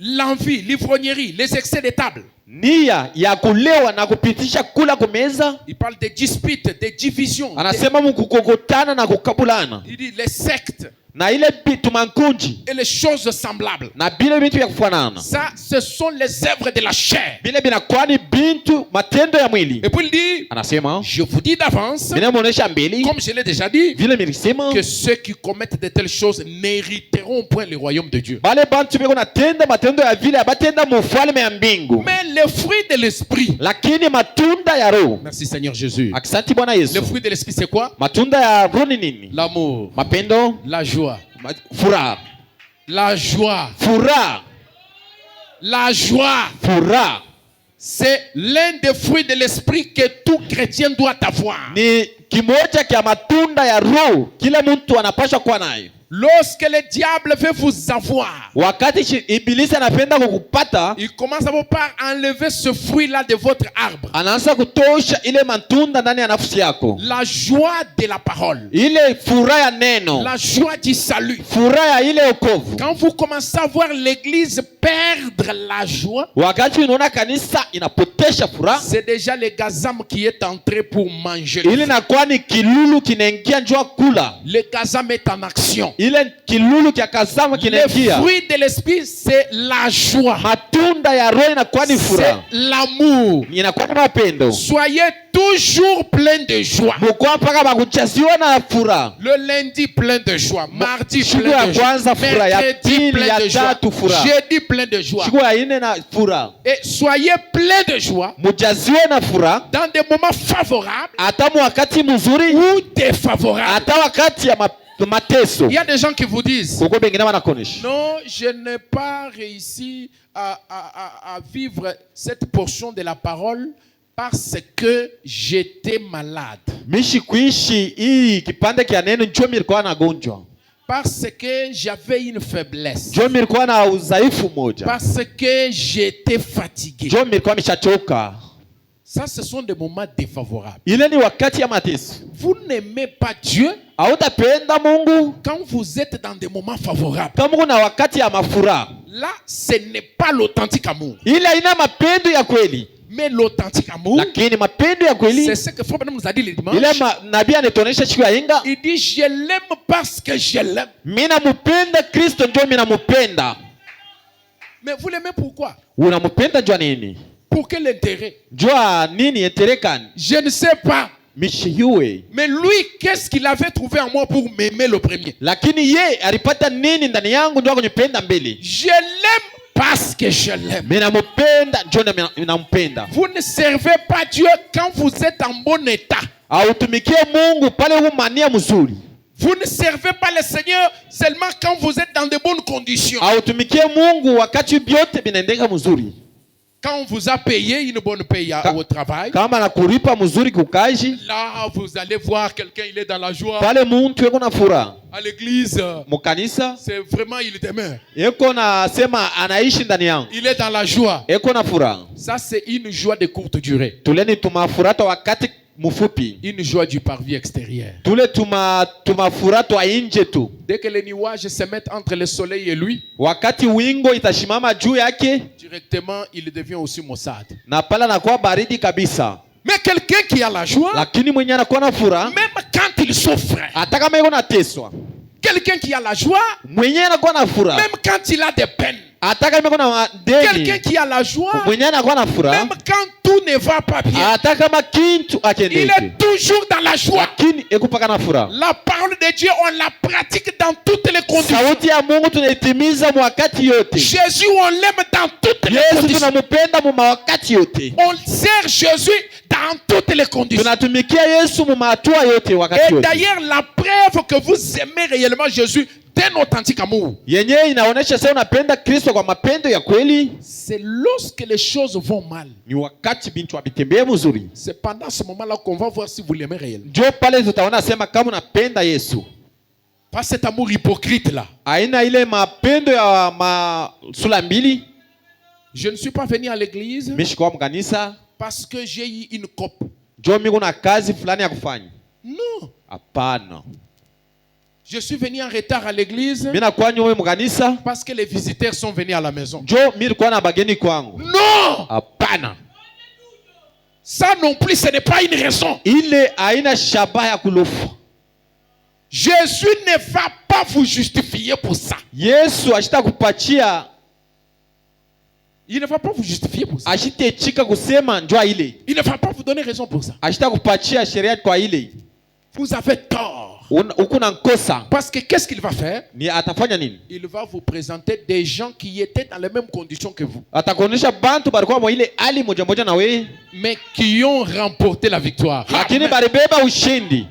l'envie, l'ivrognerie, les excès de table. nia ya kulewa na kupitisha kula kumeza. Il parle des disputes, des divisions. Anasema mukukokotana na kukabulana Il dit les sectes na ile bitu mankunji et les choses semblables. na bile bintu vya kufanana. Ça, ce sont les œuvres de la chair. Bile binakuwa ni bintu matendo ya mwili. Et puis il dit, Anasema je vous dis d'avance, minamuonesha mbili comme je l'ai déjà dit, vile milisema que ceux qui commettent de telles choses n'hériteront point le royaume de Dieu. bale bantu beko natenda matendo ya vile abatenda mufalme ya mbingu, Mais le fruit de l'esprit, lakini matunda ya roho. merci Seigneur Jésus. Akisanti Bwana Yesu. Le fruit de l'esprit c'est quoi? Matunda ya roho ni nini? L'amour, Mapendo, la joie, furaha, la joie, furaha, la joie. furaha C'est l'un des fruits de l'esprit que tout chrétien doit avoir. ni kimoja kya matunda ya roho kila mtu anapaswa kuwa nayo. Lorsque le diable veut vous avoir, Wakati ibilisi anapenda kukupata, il commence d'abord par enlever ce fruit-là de votre arbre. anaanza kutosha ile matunda ndani ya nafsi yako, La joie de la parole, ile furaha ya neno, la joie du salut. furaha ya ile wokovu. Quand vous commencez à voir l'église perdre la joie, Wakati unaona kanisa inapotesha furaha, c'est déjà le gazam qui est entré pour manger. ile nakuwa ni kilulu kinaingia njoo kula, Le gazam est en action. ile kilulu kya kazama Le kinaingia. fruit de l'esprit, c'est la joie. Matunda ya roho inakuwa ni C'est furaha, l'amour. inakuwa ni mapendo. Soyez toujours plein de joie. Mukwa mpaka bakuchaziwa na furaha. Le lundi plein de joie, mardi Siku plein ya de joie, kwanza furaha, ya mercredi pili, plein ya de joie, tatu furaha, jeudi plein de joie. siku ya ine na furaha. Et soyez plein de joie Mujaziwe na furaha dans des moments favorables hata wakati mzuri, ou défavorables. hata wakati ya mateso. Il y a des gens qui vous disent, Kuko bengine wanakonesha, non, je n'ai pas réussi à vivre cette portion de la parole parce que j'étais malade. mishi kuishi hii kipande kia neno njoo milikuwa na gonjwa, Parce que j'avais une faiblesse. njoo milikuwa na udhaifu moja, Parce que j'étais fatigué. njoo milikuwa mishachoka. Ça, ce sont des moments défavorables. Ile ni wakati ya mateso. Vous n'aimez pas Dieu Hautapenda Mungu quand vous êtes dans des moments favorables. kama kuna wakati ya mafuraha. Là, ce n'est pas l'authentique amour. Ile haina mapendo ya kweli, Mais l'authentique amour, lakini mapendo ya kweli c'est ce que Frère Branham nous a dit le dimanche. ile nabii anatuonesha siku ya inga. Il dit, je l'aime parce que je l'aime. Mina mupenda Kristo, ndio mina mupenda. Mais vous l'aimez pourquoi? Unamupenda jua nini? Pour quel intérêt? Jua nini eterekani? Je ne sais pas. Mishiyue. Mais lui, qu'est-ce qu'il avait trouvé en moi pour m'aimer le premier? Lakini ye alipata nini ndani yangu ndio kunipenda mbele? Je l'aime parce que je l'aime. Mina mupenda ndio nampenda. Vous ne servez pas Dieu quand vous êtes en bon état. Autumikie Mungu pale umania mzuri. Vous ne servez pas le Seigneur seulement quand vous êtes dans de bonnes conditions. Autumikie Mungu wakati byote binaendeka mzuri. Quand on vous a payé une bonne paye au travail, Kama nakulipa mzuri kukaji, là vous allez voir quelqu'un, il est dans la joie. pale muntu yuko na furaha. À l'église, Mukanisa c'est vraiment, il demeure. yuko na sema anaishi ndani yangu. Il est dans la joie. Yuko na furaha. Ça, c'est une joie de courte durée. Tuleni tumafurata wakati mfupi. Une joie du parvis extérieur. Tule tumafura twa nje tu. Dès que les nuages se mettent entre le soleil et lui, Wakati wingo itashimama juu yake, directement il devient aussi maussade. na pala nakuwa baridi kabisa. Mais quelqu'un qui a la joie, Lakini mwenye anakuwa na furaha, même quand il souffre, hata kama yuko nateswa, quelqu'un qui a la joie, mwenye anakuwa na furaha, même quand il a des peines, hata kama yuko na quelqu'un deni, qui a la joie, mwenye anakuwa na furaha, même quand tout ne va pas bien, hata kama kintu il akendeke, est toujours dans la joie. lakini ekupaka na furaha. La parole de Dieu, on la pratique dans toutes les conditions. Sauti ya Mungu tunaitimiza wakati yote. Jésus, on l'aime dans toutes les Yesu conditions. tunamupenda mu wakati yote. On sert Jésus dans toutes les conditions. Tunatumikia Yesu mu hatua yote wakati Et yote. d'ailleurs, la preuve que vous aimez réellement Jésus d'un authentique amour, Yenye inaonesha sasa unapenda Kristo kwa mapendo ya kweli, c'est lorsque les choses vont mal. ni wakati bintu abitembee mzuri. C'est pendant ce moment-là qu'on va voir si vous l'aimez réellement. Ndio pale tutaona sema kama unapenda Yesu. Pas cet amour hypocrite là. Aina ile mapendo ya sura mbili. Je ne suis pas venu à l'église Mishi kwa mkanisa, parce que j'ai eu une cope. ndio mimi kuna kazi fulani ya kufanya. Non. Hapana. Je suis venu en retard à l'église Mimi nakuwa nyuma mkanisa, parce que les visiteurs sont venus à la maison. ndio mimi nilikuwa na bageni kwangu. Non. Hapana. Ça non plus, ce n'est pas une raison. Ile aina shabaha ya kulofa. Jésus ne va pas vous justifier pour ça. Yesu ashitakupatia, Il ne va pas vous justifier pour ça. ashitechika kusema njoo ile. Il ne va pas vous donner raison pour ça. Ashitakupatia sheria kwa ile. Vous avez tort. Uko na nkosa. Parce que qu'est-ce qu'il va faire? Ni atafanya nini? Il va vous présenter des gens qui étaient dans les mêmes conditions que vous, Atakuonesha bantu balikuwa mwa ile hali moja moja na wewe, mais qui ont remporté la victoire. lakini Amen. balibeba ushindi.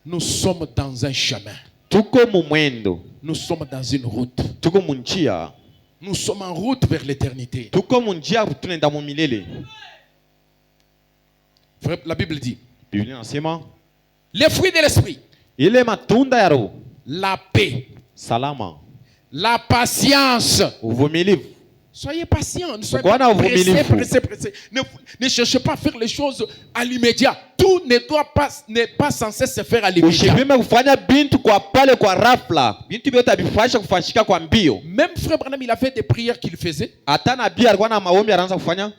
Nous sommes dans un chemin. Tuko mumwendo, Nous sommes dans une route. tuko munjia, Nous sommes en route vers l'éternité. tuko munjia tunaenda mu milele. Frère, la Bible dit, Biblia inasema les fruits de l'esprit, ile matunda ya Roho, la paix, salama, la patience. uvumilivu. Soyez patient, ne soyez Pourquoi pas on a voulu pressés, fou? pressés. Ne cherchez pas à faire les choses à l'immédiat. Tout n'est pas censé se faire à l'immédiat. Usipime kufanya bintu kwa pale kwa rafla. Bintu vyote abifasha kufanyika kwa mbio. Même Frère Branham, il a fait des prières qu'il faisait Hata nabii alikuwa na maombi anaanza kufanya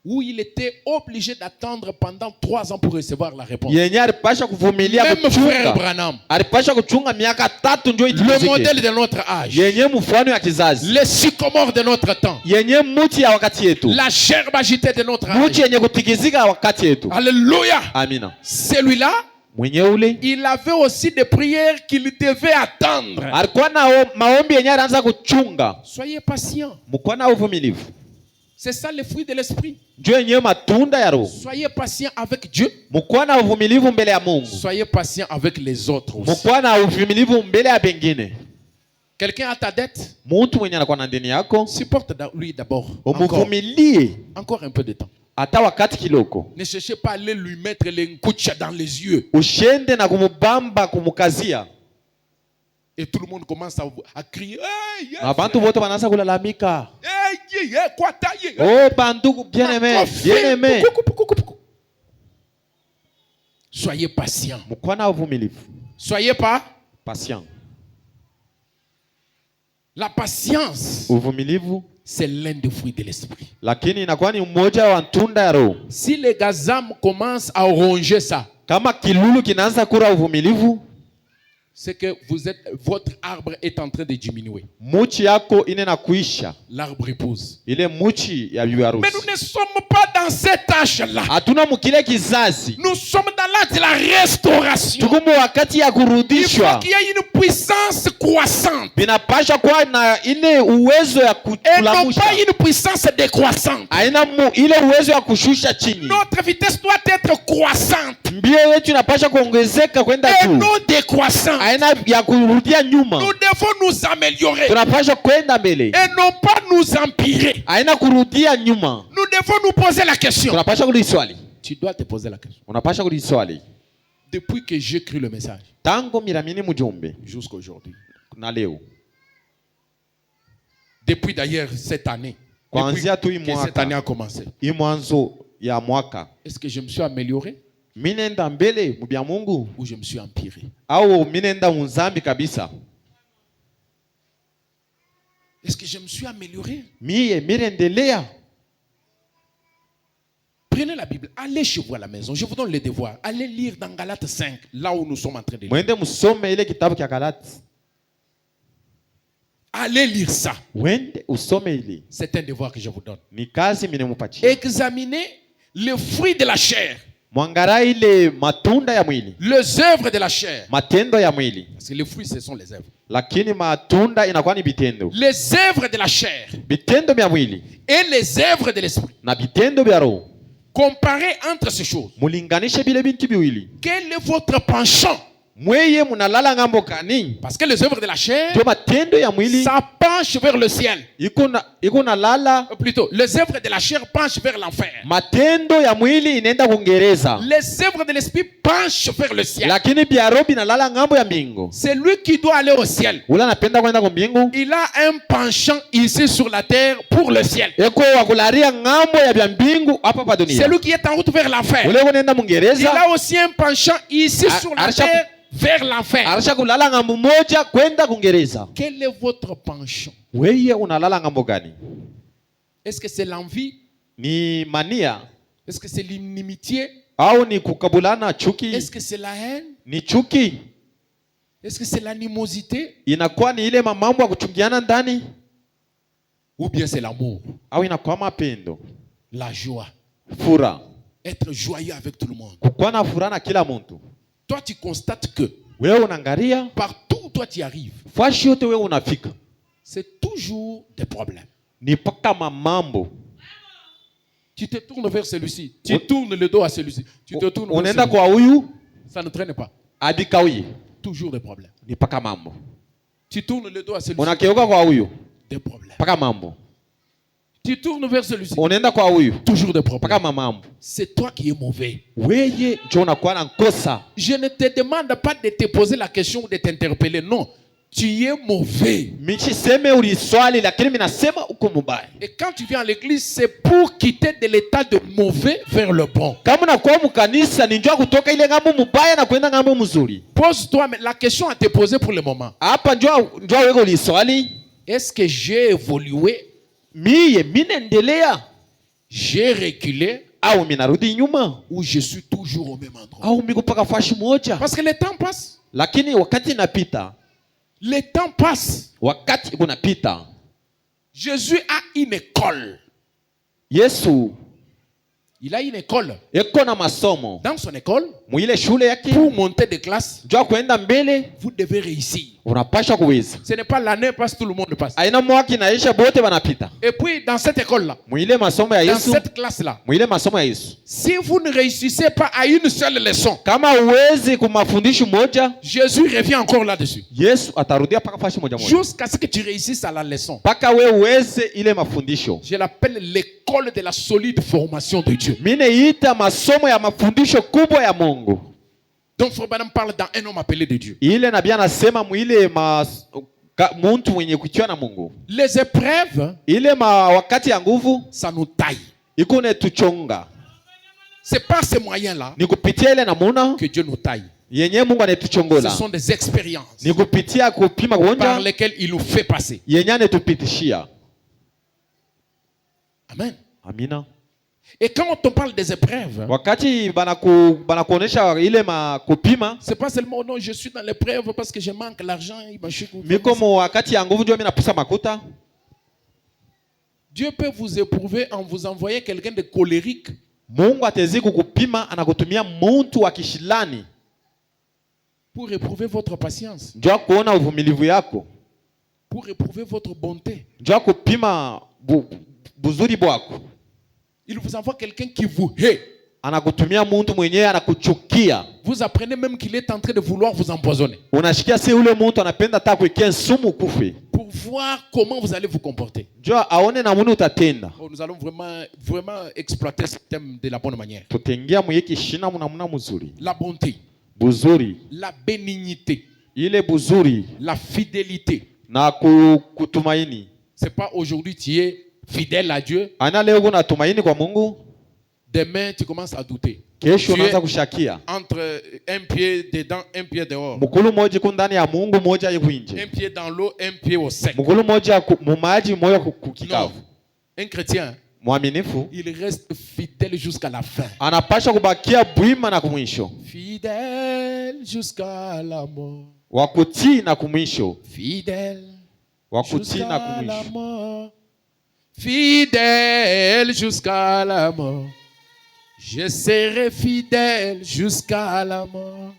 où il était obligé d'attendre pendant 3 ans pour recevoir la réponse. yenye alipasha kuvumilia Même Frère kuchunga. Branham, Alipasha kuchunga miaka 3 ndio le itimizike. modèle de notre âge, Yenye mfano ya kizazi. le sycomore de notre temps, Yenye muti ya wakati yetu. la gerbe agitée de notre Muti âge. yenye kutikizika wakati yetu. Alléluia. Amina. Celui-là, Mwenye ule il avait aussi des prières qu'il devait attendre. alikuwa na maombi yenye anaanza kuchunga. Soyez patient. Mkuwa na uvumilivu. C'est ça le fruit de l'esprit. Ndio yenye matunda ya Roho. Soyez patient avec Dieu. Mkuwa na uvumilivu mbele ya Mungu. Soyez patient avec les autres aussi. Mkuwa na uvumilivu mbele ya bengine. Quelqu'un a ta dette, Muntu mwenye anakuwa na deni yako, supporte lui d'abord. Encore, umuvumilie encore un peu de temps. hata wakati kiloko. Ne cherchez pas à aller lui mettre les nkucha dans les yeux. Ushende na kumubamba kumukazia. Et tout le monde commence à crier. Hey, yeah, Na bantu wote wanaanza kulalamika. hey, yeah, quoi taille? Oh bantu bien aimé, bien aimé. Soyez patient. Mkuwa na uvumilivu. Soyez pas. Patient. La patience, Uvumilivu c'est l'un des fruits de l'esprit. lakini inakuwa ni mmoja wa tunda ya Roho. Si les gazam commencent à ronger ça, Kama kilulu kinaanza kula uvumilivu, c'est que votre arbre est en train de diminuer. muchi yako ine na kuisha. L'arbre épouse. Ile muchi ya bibi harusi. Mais nous ne sommes pas dans cette âge-là. Hatuna mukile kizazi. Nous sommes dans l'âge de la restauration. Tuko wakati ya Il faut kurudishwa. qu'il y ait une puissance croissante Binapasha kuwa na ile uwezo ya et non kulamusha. pas une puissance décroissante. Haina ile uwezo ya kushusha chini. Notre vitesse doit être croissante Mbio yetu inapasha kuongezeka kwenda et juu. non décroissante. Haina ya kurudia nyuma. Nous devons nous améliorer Tunapasha kwenda mbele. et non pas nous empirer. Haina kurudia nyuma. Nous devons nous poser la question. Tunapasha kuliswali. Tu dois te poser la question. Unapasha kuliswali. Depuis que j'écris le message Tangu miramini mujumbe jusqu'à aujourd'hui. na leo. Depuis d'ailleurs cette année. Kuanzia tu Depuis que cette année a commencé. hii mwanzo ya mwaka. Est-ce que je me suis amélioré Minenda mbele mu bya Mungu ou je me suis empiré? au minenda unzambi kabisa? Est-ce que je me suis amélioré? Miye mirendelea. Prenez la Bible, allez chez vous à la maison. Je vous donne le devoir. Allez lire dans Galates 5, là où nous sommes en train de lire. Mwende musome ile kitabu kya Galati. Allez lire ça. Wende usome ile. C'est un devoir que je vous donne. Ni kazi minemupatia. Examinez les fruits de la chair, Mwangara ile matunda ya mwili. les œuvres de la chair. Matendo ya mwili. Parce que les fruits, ce sont les œuvres. Lakini matunda inakuwa ni bitendo. Les œuvres de la chair Bitendo vya mwili et les œuvres de l'esprit. na bitendo vya roho. Comparez entre ces choses. Mulinganishe bile bintu biwili. Quel est votre penchant? Mweye munalala ngambo kani? Parce que les œuvres de la chair, Ndio matendo ya mwili ça penche vers le ciel. iko nalala. Plutôt, les œuvres de la chair penchent vers l'enfer. Matendo ya mwili inaenda kungereza. Les œuvres de l'esprit penchent vers le ciel. Lakini bya roho binalala ngambo ya mbingu. C'est lui qui doit aller au ciel. Ula napenda kwenda kwa mbingu. Il a un penchant ici sur la terre pour le ciel. Eko wakularia ngambo ya bya mbingu hapa pa dunia. C'est lui qui est en route vers l'enfer. Ule unaenda Il mungereza. a aussi un penchant ici sur la terre vers l'enfer. Arsha kulala ngambo moja kwenda kungereza. Quel est votre penchant? Weye unalala ngambo gani? Est-ce que c'est l'envie? Ni mania Est-ce que c'est l'inimitié? au ni kukabulana chuki? Est-ce que c'est la haine? Ni chuki Est-ce que c'est l'animosité? inakuwa ni ile mambo ya kuchungiana ndani Ou bien c'est l'amour, au inakuwa mapendo, la joie, furaha, être joyeux avec tout le monde? kukuwa na furaha na kila mtu. Toi, tu constates que Wewe unaangalia partout où toi tu arrives, fashi yote wewe unafika c'est toujours des problèmes. ni paka mamambo. Tu te tournes vers celui-ci, tu tournes le dos à celui-ci, tu te tournes vers Unaenda celui-ci. kwa huyu Ça ne traîne pas. abikauye Toujours des problèmes. ni paka mambo. Tu tournes le dos à celui-ci, Unakeuka kwa huyu des problèmes. paka mambo. Tu tournes vers celui-ci, Unaenda kwa huyu toujours des paka problèmes. mamambo. C'est toi qui es mauvais. Weye ndio unakuwa na kosa. Je ne te demande pas de te poser la question ou de t'interpeller. Non, tu es mauvais. Michiseme uliswali lakini minasema uko mubaya. Et quand tu viens à l'église, c'est pour quitter de l'état de mauvais vers le bon. Kama unakuwa mkanisa ni njoo kutoka ile ngambo mubaya na kwenda ngambo mzuri. Pose-toi la question à te poser pour le moment. Hapa njoo wewe uliswali. Est-ce que j'ai évolué? Miye minaendelea J'ai reculé? au minarudi nyuma Ou je suis toujours au même endroit? au miko paka fashi moja. Parce que le temps passe. Lakini wakati inapita, Le temps passe. wakati unapita, Jésus a une école. Yesu Il a une école. eko na masomo Dans son école, mwile shule yake. pour monter de classe, Njoo kwenda mbele vous devez réussir. unapasha kuweza. Ce n'est pas l'année passe, tout le monde passe. Aina mwaki naisha bote banapita. Et puis, dans cette école-là, Mwile masomo ya dans Yesu, cette classe-là, mwile masomo ya Yesu. si vous ne réussissez pas à une seule leçon, Kama uwezi kumafundisho moja, Jésus revient encore là-dessus. Yesu atarudia paka fashi moja moja. Jusqu'à ce que tu réussisses à la leçon. Paka we uweze ile mafundisho. Je l'appelle l'école de la solide formation de Dieu. Mine ita masomo ya mafundisho kubwa ya Mungu. Donc, Frère Branham parle dans un homme appelé de Dieu. Ile nabii anasema mwile muntu mwenye kuchiwa na Mungu. Les épreuves, Ile wakati ya nguvu ça nous taille. iko netuchonga. C'est par ces moyens-là Ni kupitia ile namuna que Dieu nous taille. yenye Mungu Ce anetuchongola. sont des expériences Ni kupitia kupima par kuonja lesquelles il nous fait passer. yenye anetupitishia. Amen. Amina. Et quand on parle des épreuves, Wakati banakuonesha ile kupima, c'est pas seulement non, je suis dans l'épreuve parce que je manque l'argent. miko mo wakati ya nguvu ndio mimi napusa makuta. Dieu peut vous éprouver en vous envoyant quelqu'un de colérique. Mungu atezi kukupima anakutumia muntu wa kishilani Pour éprouver votre patience, ndio kuona uvumilivu yako, pour éprouver votre bonté. ndio kupima buzuri bwako. Il vous envoie quelqu'un qui vous hait. Anakutumia muntu mwenyewe anakuchukia. Vous apprenez même qu'il est en train de vouloir vous empoisonner. Unashikia si ule muntu anapenda hata kuwekea sumu kufe. Pour voir comment vous allez vous comporter. Ndio aone namna utatenda. Oh, nous allons vraiment exploiter ce thème de la bonne manière. Tutaingia mwiki shina mnamna mzuri. La bonté, Buzuri, la bénignité, ile buzuri la fidélité. na kutumaini. C'est pas aujourd'hui tu es fidèle à Dieu. Ana leo kuna tumaini kwa Mungu. Demain, tu commences à douter. Kesho Tu unaanza es kushakia. entre un pied dedans, un pied dehors. Mguu mmoja uko ndani ya Mungu, mmoja yuko nje. Un pied dans l'eau, un pied au sec. Mguu mmoja mu maji, mmoja Non. kukikavu. Un chrétien, Mwaminifu il reste fidèle jusqu'à la fin. anapasha kubakia bwima na kumwisho, Fidèle jusqu'à la mort. wakutii na kumwisho, Fidèle wakutii na jusqu'à la kumwisho. mort. Fidèle jusqu'à la mort. Je serai fidèle jusqu'à la mort.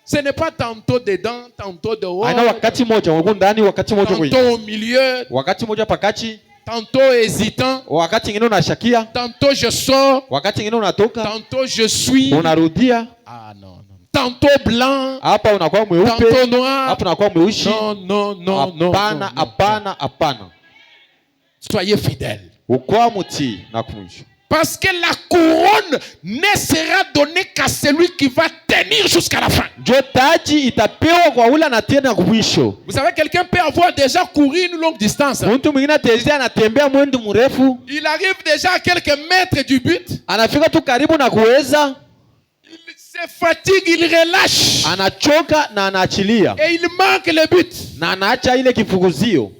Ce n'est pas tantôt dedans, tantôt dehors, Aina wakati moja wako ndani, wakati moja kwa nje, tantôt au milieu, wakati moja pakati, tantôt hésitant, wakati ingine unashakia, tantôt je sors, wakati ingine unatoka, tantôt je suis. unarudia. Ah non, non. Tantôt blanc, Hapa unakuwa mweupe, tantôt noir. hapa unakuwa mweusi. Non, non, non, non. Hapana, non, non. hapana, hapana. Soyez fidèles. Ukwa mutii na kumwisho. Parce que la couronne ne sera donnée qu'à celui qui va tenir jusqu'à la fin. Njo taji itapewa kwa ule anatia na kumwisho. Vous savez, quelqu'un peut avoir déjà couru une longue distance. Mtu mwingine atezea anatembea mwendo mrefu, Il arrive déjà à quelques mètres du but. anafika tu karibu na kuweza, Il se fatigue, il relâche. anachoka na anaachilia Et il manque le but. na anaacha ile kifuguzio.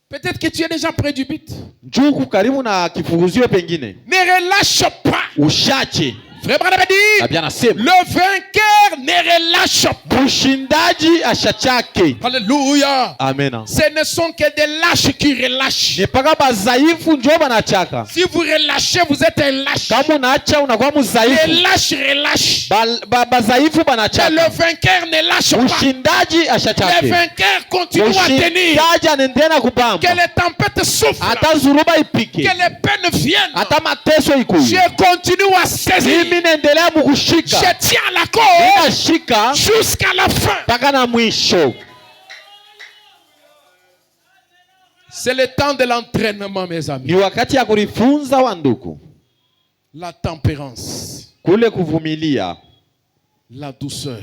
Peut-être que tu es déjà près du but. Njoo karibu na kifuguzio pengine. Ne relâche pas. Ushache. Frère Branham a dit, Na bien nasema, le vainqueur ne relâche pas. mshindaji ashachake. Alléluia. Amen. Ce ne sont que des lâches qui relâchent. Ni paka bazaifu njoo banachaka. Si vous relâchez, vous êtes un lâche. Kama unaacha unakuwa Les mzaifu. lâches relâchent. Bazaifu Mais banachaka. le vainqueur ne lâche pas. Mshindaji Le ashachake. vainqueur continue à tenir. Mshindaji anaendelea na Que kubamba. les tempêtes soufflent. Hata zuruba ipike. Que les peines viennent. Hata mateso ikuye. Je continue à saisir. Mimi naendelea mkushika. Je tiens la corde Ninashika jusqu'à la fin. mpaka na mwisho. C'est le temps de l'entraînement, mes amis. Ni wakati ya kulifunza wa ndugu. La tempérance, Kule kuvumilia. la douceur.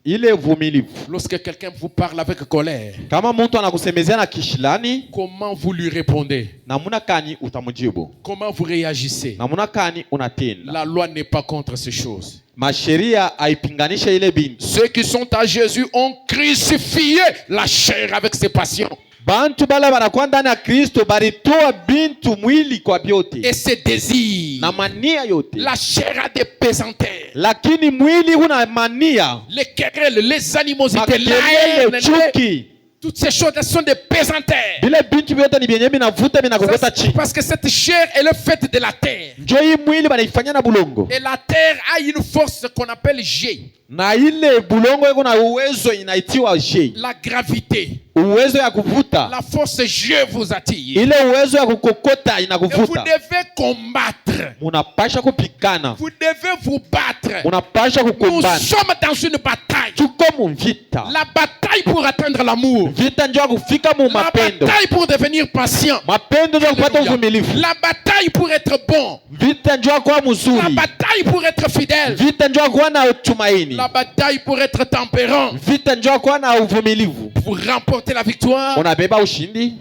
Ile uvumilivu. Lorsque quelqu'un vous parle avec colère, Kama mtu anakusemezea na kishilani, comment vous lui répondez? namuna kani utamjibu? Comment vous réagissez? Namuna kani unatenda? La loi n'est pas contre ces choses. Masheria haipinganisha ile bintu. Ceux qui sont à Jésus ont crucifié la chair avec ses passions Bantu bala banakuwa ndani ya Kristo balitoa bintu mwili kwa vyote et ses désirs. na mania yote, La chair a des pesanteurs, lakini mwili una mania, les querelles, les animosités, la makelele, haine, chuki. toutes ces choses elles sont des pesanteurs. Vile bintu vyote ni vyenye vinavuta vinakokota Ça, chini. parce que cette chair elle est faite de la terre. Njo hii mwili banaifanya na bulongo, Et la terre a une force qu'on appelle G, na ile bulongo iko na uwezo inaitiwa G, la gravité. uwezo ya kuvuta. La force G vous attire. Ile uwezo ya kukokota Et vous inakuvuta. devez combattre. Munapasha kupikana, Vous devez vous battre. munapasha Nous kukumbana. sommes dans une bataille. Tuko mu vita, La bataille pour atteindre l'amour. vita njo ya kufika mu La mapendo, bataille pour devenir patient. mapendo njo ya kupata Alléluia. uvumilivu, La bataille pour être bon. vita njo ya kuwa La mzuri, bataille pour être fidèle. vita njo ya kuwa na tumaini, La bataille pour être tempérant. vita njo ya kuwa na uvumilivu. Vous remportez la victoire Unabeba ushindi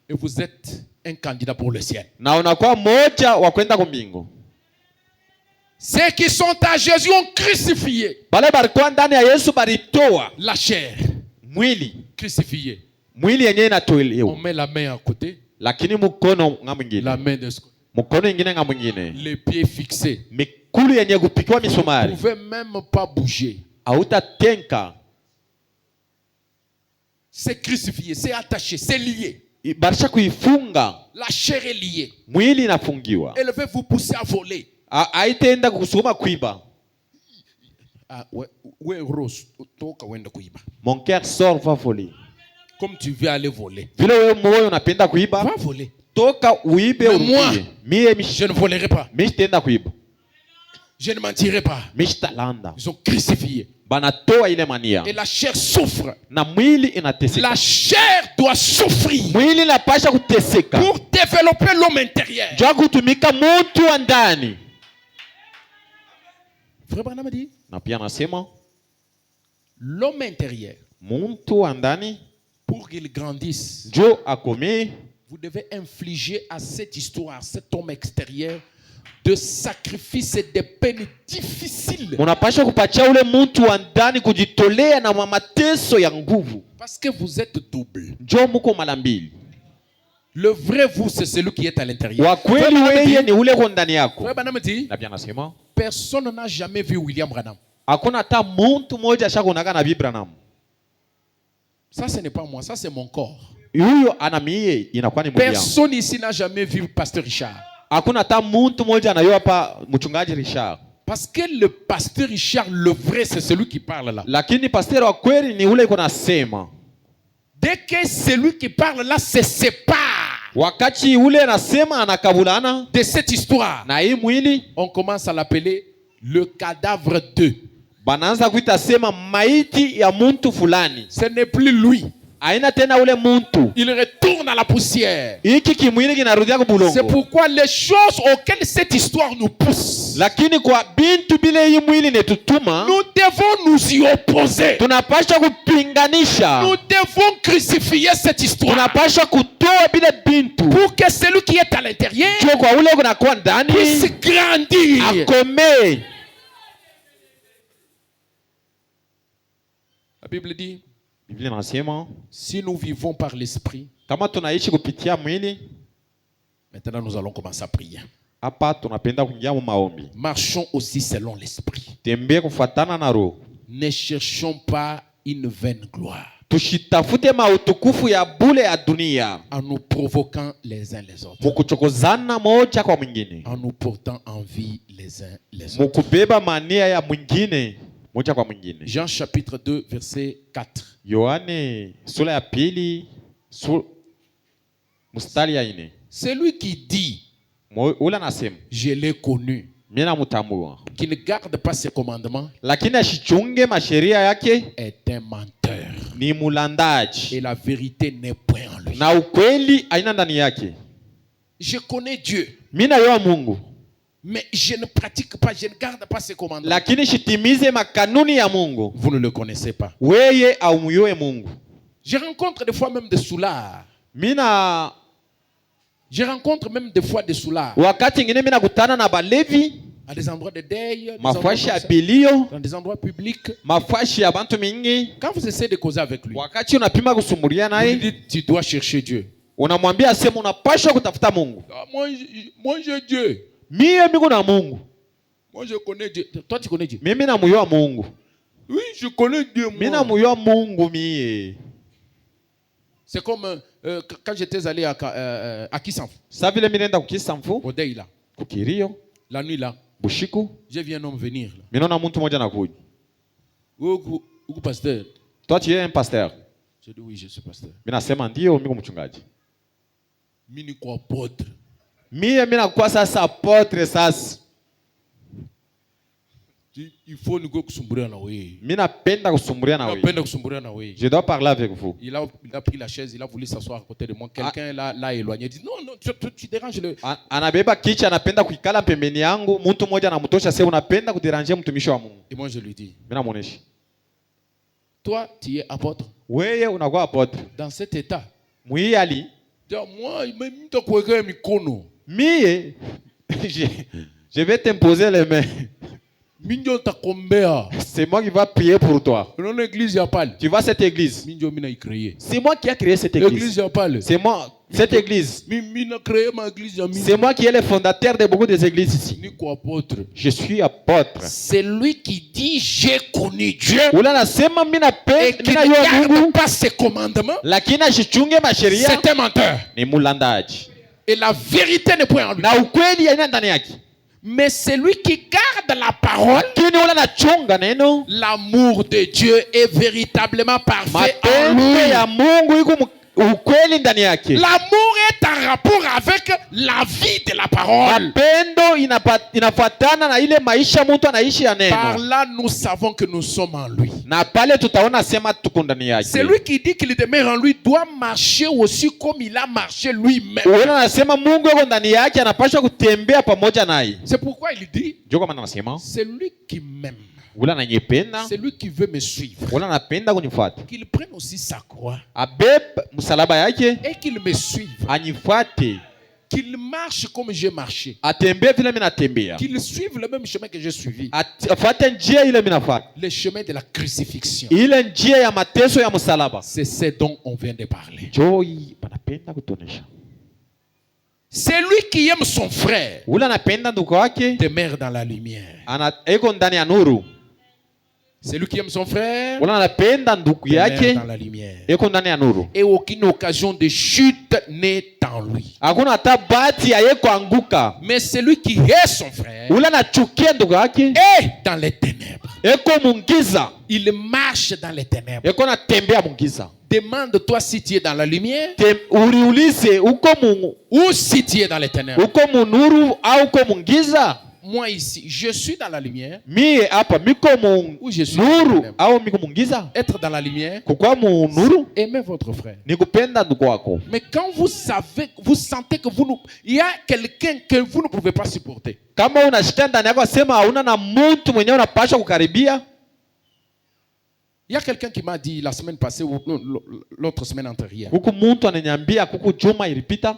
et vous êtes un candidat pour le ciel. na unakuwa moja wa kwenda kumbingu. Ceux qui sont à Jésus ont crucifié Bale balikuwa ndani ya Yesu balitoa la chair. mwili, Crucifié. mwili yenyewe On inatolewa, met la main à côté, lakini mkono nga mwingine, la main de ce côté, mkono ingine nga mwingine, les pieds fixés. mikulu yenye kupikiwa Vous ne misumari, pouvez même pas bouger. hautatenka. C'est crucifié, c'est attaché, c'est lié. Barisha kuifunga, La chair est liée. mwili inafungiwa, Elle veut vous pousser à voler. haitaenda kusukuma kuiba. Ah, ouais, Rose, toka uende kuiba. Mon cœur sort, va voler. Comme tu veux aller voler. Vile wewe moyo unapenda kuiba, Va voler. toka uibe Mais moi, urudie. Mie Je ne volerai pas. mishitenda kuiba, Je ne mentirai pas. mishitalanda. Ils ont crucifié. Banatoa ile mania Et la chair souffre. na mwili inateseka. La chair doit souffrir Mwili inapasha kuteseka pour développer l'homme intérieur. jua kutumika mtu wa ndani. Frère Branham a dit, Na pia nasema l'homme intérieur, mtu wa ndani pour qu'il grandisse, njo akomee, vous devez infliger à cette histoire, cet homme extérieur, de sacrifices et de peines difficiles. Munapasha kupatia ule mtu wa ndani kujitolea na mateso ya nguvu. Parce que vous êtes double. Njoo muko mara mbili. Le vrai vous, c'est celui qui est à l'intérieur. Wa kweli wewe ni ule uko ndani yako. Na bien nasema, personne n'a jamais vu William Branham. Hakuna hata mtu mmoja ashakuonaka na Bibi Branham. Ça, ce n'est pas moi, ça c'est mon corps. Huyo ana mie inakuwa ni mwili yangu. Personne ici n'a jamais vu Pasteur Richard. Hakuna hata mtu mmoja anayua hapa mchungaji Richard. Parce que le pasteur Richard, le vrai, c'est celui qui parle là. Lakini pasteur wa kweli ni ule iko nasema. Dès que celui qui parle là se sépare wakati ule anasema anakabulana de cette histoire, na hii mwili, on commence à l'appeler le cadavre 2. Banaanza kuita sema maiti ya muntu fulani. Ce n'est plus lui. Aina tena ule muntu. Il retourne à la poussière. Hiki kimwili kinarudia kubulongo. C'est pourquoi les choses auxquelles cette histoire nous pousse, lakini kwa bintu bile hii mwili netutuma, nous devons nous y opposer. Tunapasha kupinganisha. Nous devons crucifier cette histoire. Tunapasha kutoa bile bintu. Pour que celui qui est à l'intérieur kwa ule kunakuwa ndani puisse grandir. Akome. La Bible dit, Biblia inasema, si nous vivons par l'esprit, kama tunaishi kupitia mwili, maintenant nous allons commencer à prier. Hapa tunapenda kuingia mu maombi. Marchons aussi selon l'esprit. Tembea kufuatana na roho. Ne cherchons pas une vaine gloire. Tushitafute mautukufu ya bule ya dunia. En nous provoquant les uns les autres. Mukuchokozana moja kwa mwingine. En nous portant envie les uns les autres. Mukubeba mania ya mwingine moja kwa mwingine. Jean chapitre 2 verset 4. Yohane sura ya pili mstari ya 4. Celui qui dit, ula nasema, je l'ai connu, mina mutambua, qui ne garde pas ses commandements, lakini ashichunge masheria yake, est un menteur. ni mulandaji. Et la vérité n'est point en lui. Na ukweli haina ndani yake. Je connais Dieu. Mina yo Mungu. Mais je ne pratique pas, je ne garde pas ses commandements. Lakini shitimize makanuni ya Mungu. Vous ne le connaissez pas. Weye au muyoe Mungu. Je rencontre des fois même des soulards. Je rencontre même des fois des soulards. Wakati ngine mina kutana na balevi. À des endroits de deuil, mafashi ya bilio, dans des endroits publics. Mafashi ya bantu mingi. Quand vous essayez de causer avec lui, wakati unapima kusumulia naye, vous dites tu dois chercher Dieu. Unamwambia sema unapaswa kutafuta Mungu. Moi j'ai Dieu. Mie miko na Mungu. Moi je connais Dieu. Toi tu connais Dieu? Mimi namuyoa Mungu. Oui, je connais Dieu. Mimi namuyoa Mungu mie. C'est comme quand j'étais allé à Kisamfu. Sa vile mimi nenda kukisamfu. Au deuil là. Kukirio. La nuit là. Bushiku. J'ai vu un homme venir là. Mimi naona mtu mmoja anakuja. Uko pasteur. Toi tu es un pasteur? Je dis oui, je suis pasteur. Mimi nasema ndio, mimi mchungaji. Mimi ni kwa apôtre. Mimi nakuwa sasa apôtre sasa. Il faut nous kusumburia na wewe. Mimi napenda kusumburia na wewe. Napenda kusumburia na wewe. Je dois parler avec vous. Il a pris la chaise, il a voulu s'asseoir à côté de moi. Quelqu'un l'a éloigné. Il dit non, tu déranges le. Anabeba kicha, anapenda kuikala pembeni yangu. Mtu mmoja anamtosha sasa, unapenda kuderanger mtumishi wa Mungu. Et moi je lui dis. Mimi namuonesha. Toi, tu es apôtre. Wewe unakuwa apôtre. Dans cet état. Mwi ali. Moi, même to kuweka mikono. Mie je vais t'imposer les mains. Minjo takombea. C'est moi qui va prier pour toi. Non, église ya pale. Tu vas à cette église. Minjo mina créé. C'est moi qui a créé cette église. L'église ya pale. C'est moi cette église. Mina créé ma église ya mina. C'est moi qui est le fondateur de beaucoup des églises ici. Ni quoi apôtre. Je suis apôtre. C'est lui qui dit j'ai connu Dieu. Ula nasema mimi napenda et qui ne garde pas ses commandements. Lakini ashichunge masheria. C'est un menteur. Ni mulandaji. Et la vérité n'est point en lui. Na ukweli haina ndani yake. Mais celui qui garde la parole, l'amour de Dieu est véritablement parfait en lui. L'amour est en rapport avec la vie de la parole. Par là, nous savons que nous sommes en lui. Celui qui dit qu'il demeure en lui doit marcher aussi comme il a marché lui-même. C'est pourquoi il dit, c'est lui qui m'aime. C'est lui qui veut me suivre. Qu'il prenne aussi sa croix. Et qu'il me suive. Qu'il marche comme j'ai marché. atembee vile mimi natembea, Qu'il suive le même chemin que j'ai suivi. afuate njia ile mimi nafuata, Le chemin de la crucifixion. ile njia ya mateso ya msalaba. C'est ce dont on vient de parler. Joy banapenda kutonesha, Celui qui aime son frère ule anapenda ndugu wake demeure dans la lumière. eko ndani ya nuru. Celui qui aime son frère Ule anapenda ndugu demeure yake dans la lumière. eko ndani ya nuru. Et aucune occasion de chute n'est en lui. Hakuna hata bahati ya yeye kuanguka. Mais celui qui hait son frère Ule anachukia ndugu yake est dans les ténèbres. eko mungiza, Il marche dans les ténèbres. eko natembea mungiza. Demande-toi si tu es dans la lumière Uriulize uko ou si tu es dans les ténèbres. uko munuru au uko mungiza. Moi ici, je suis dans la lumière Mie hapa miko ou je suis dans les munuru ténèbres. au miko mungiza. Être dans la lumière, Kukua munuru aimez votre frère. ni kupenda ndugu wako. Mais quand vous savez, vous sentez que il y a quelqu'un que vous ne pouvez pas supporter. Kama unashika ndani yako sema hauna na mtu mwenyewe unapaswa kukaribia. Il y a quelqu'un qui m'a dit la semaine passée ou l'autre semaine antérieure. Huku mtu ananiambia kuku juma ilipita,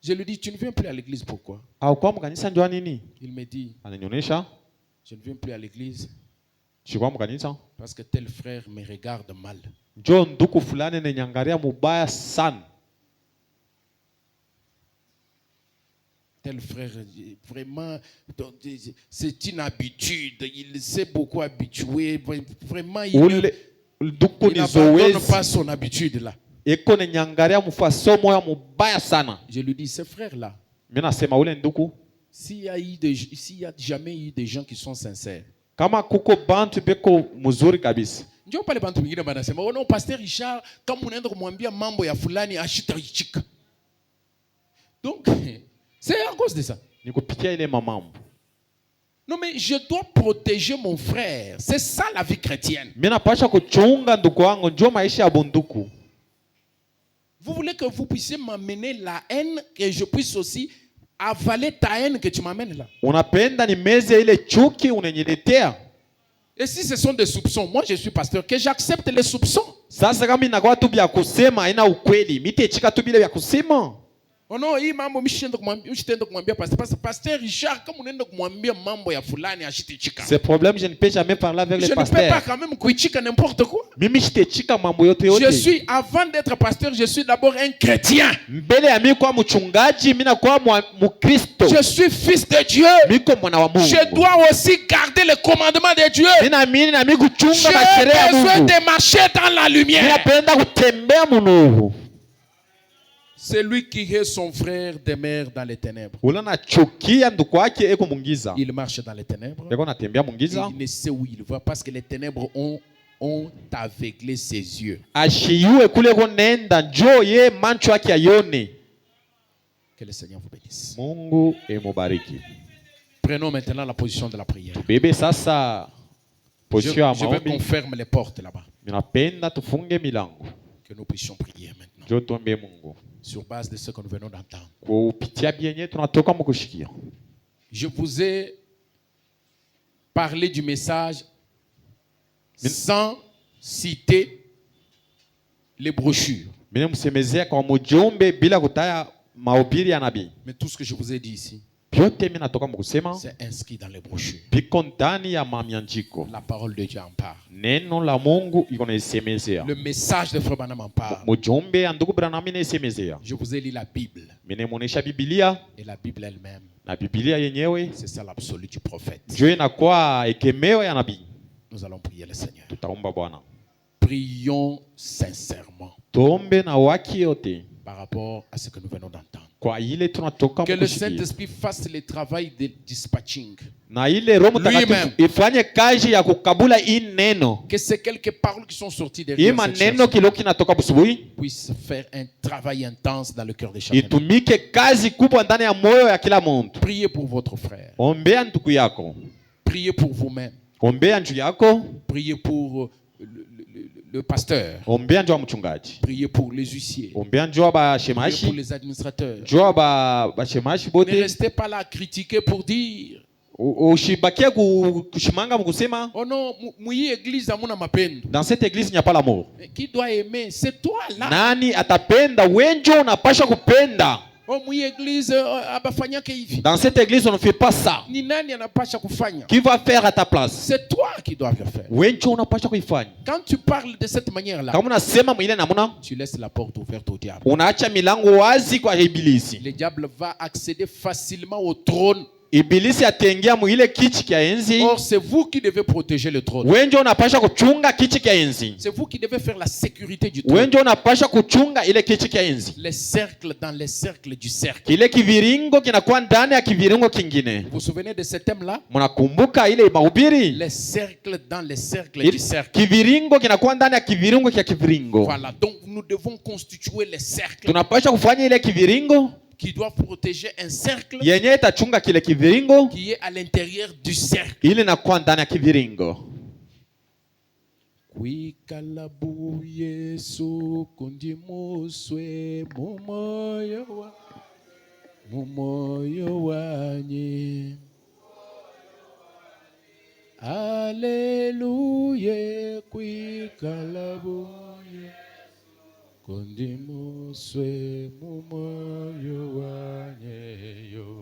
Je lui dis, tu ne viens plus à l'église, pourquoi? au kwa mkanisa njoo nini? Il me dit, Ananionyesha je ne viens plus à l'église chikwa mkanisa parce que tel frère me regarde mal. njoo nduku fulani nenyangaria mubaya sana. Tel frère, vraiment, c'est une habitude. Il s'est beaucoup habitué. Vraiment, Ule nduku il n'abandonne nizoezi pas son habitude là. eko nenyangaria mufaso moya mubaya sana. Je lui dis, ce frère-là, Mimi nasema ule nduku, s'il y a jamais eu des gens qui sont sincères, kama kuko bantu beko mzuri kabisa, ndio pale bantu wengine banasema, oh non, Pasteur Richard, kama unaenda kumwambia mambo ya fulani ashitaichika. Donc, c'est à cause de ça. ni kupitia ile mamambo. Non, mais je dois protéger mon frère. C'est ça la vie chrétienne. Mimi napasha kuchunga ndugu wangu, njoo maisha ya bunduku. Vous voulez que vous puissiez m'amener la haine, que je puisse aussi avaler ta haine que tu m'amènes là. Unapenda ni meze ile chuki unaniletea. Et si ce sont des soupçons, moi je suis pasteur, que j'accepte les soupçons. Sasa kama inakuwa tu vya kusema haina ukweli, mitechika tu vile vya kusema. Oh non, hii mambo mishitenda kumwambia pasteur Richard, kama unaenda kumwambia mambo ya fulani ashitichika. Ce problème, je ne peux jamais parler avec Je le ne peux pas pasteur. quand même kuichika n'importe quoi. Mimi shitechika mambo yote yote. Je suis, avant d'être pasteur, je suis d'abord un chrétien. Mbele ya mimi kwa mchungaji, mimi nakuwa Mkristo. Je suis fils de Dieu. Miko mwana wa Mungu. Je dois aussi garder le commandement de Dieu. Mimi naamini na mimi kuchunga J'ai masheria ya besoin Mungu. de marcher dans la Mimi lumière. napenda kutembea munuru. Celui qui hait son frère demeure dans les ténèbres. Ula nachukia ndugu wake eko mungiza. Il marche dans les ténèbres. Eko natembea mungiza. Il ne sait où il va parce que les ténèbres ont aveuglé ses yeux. Ashiyue kule konenda njoo ye mancho yake ayone. Que le Seigneur vous bénisse. Mungu emubariki. Prenons maintenant la position de la prière. Bebe sasa Je position ya veux qu'on maombi. ferme les portes là-bas. Ninapenda tufunge milango. Que nous puissions prier maintenant. Njoo tuombe Mungu. Sur base de ce que nous venons d'entendre. Kupitia bienye tunatoka mkushikia. Je vous ai parlé du message sans citer les brochures. Mimi msemezea kwa mjumbe bila kutaya mahubiri ya nabii. Mais tout ce que je vous ai dit ici, Vyote mimi natoka mkusema c'est inscrit dans les brochures. biko ndani ya mamianjiko. La parole de Dieu en parle. Neno la Mungu iko naisemezea. Le message de Frère Branham en parle. Mjumbe ya ndugu Branham naisemezea. Je vous ai lu la Bible. Mimi namuonesha Biblia Et la Bible elle-même, na Biblia yenyewe c'est ça l'absolu du prophète. ndio inakuwa ekemeo ya nabii. Nous allons prier le Seigneur. Tutaomba Bwana. Prions sincèrement Tuombe na waki yote par rapport à ce que nous venons d'entendre. kwa ile tunatoka Que le mkushikia. Saint-Esprit fasse le travail de dispatching. Na ile Roho Mtakatifu Lui-même. ifanye kazi ya kukabula hii neno. Que ces quelques paroles qui sont sorties Hii derrière cette maneno chanson kilo kinatoka busubuhi puissent faire un travail intense dans le cœur de chacun. itumike kazi kubwa ndani ya moyo ya kila mtu. Priez pour votre frère. Ombea ndugu yako, Priez pour vous-même. ombea njuu yako, Priez pour le pasteur. ombea njuu ya mchungaji, Priez pour les huissiers. ombea njuu ya Priez pour bashemashi, les administrateurs. njuu ya bashemashi Ne bote. restez pas là à critiquer pour dire Ushibakie kushimanga mkusema oh non, mouille église amuna mapendo. dans cette église il n'y a pas l'amour. Qui doit aimer? C'est toi là. Nani atapenda? Wenjo unapasha kupenda. Dans cette église, on ne fait pas ça. Qui va faire à ta place? C'est toi qui dois le faire. Quand tu parles de cette manière-là, tu laisses la porte ouverte au diable. Le diable va accéder facilement au trône. Or, c'est vous qui devez protéger le trône. C'est vous qui devez faire la sécurité du trône. Les cercles dans les cercles du cercle. Vous vous souvenez de ce thème-là? Les cercles dans les cercles du cercle. Voilà, donc nous devons constituer les cercles qui doit protéger un cercle qui est à l'intérieur du cercle. Kwikalabu Yesu kundi muswe mumoyo wanye. Alleluia kwikalabu kundi muswe mumoyo wanyeyo.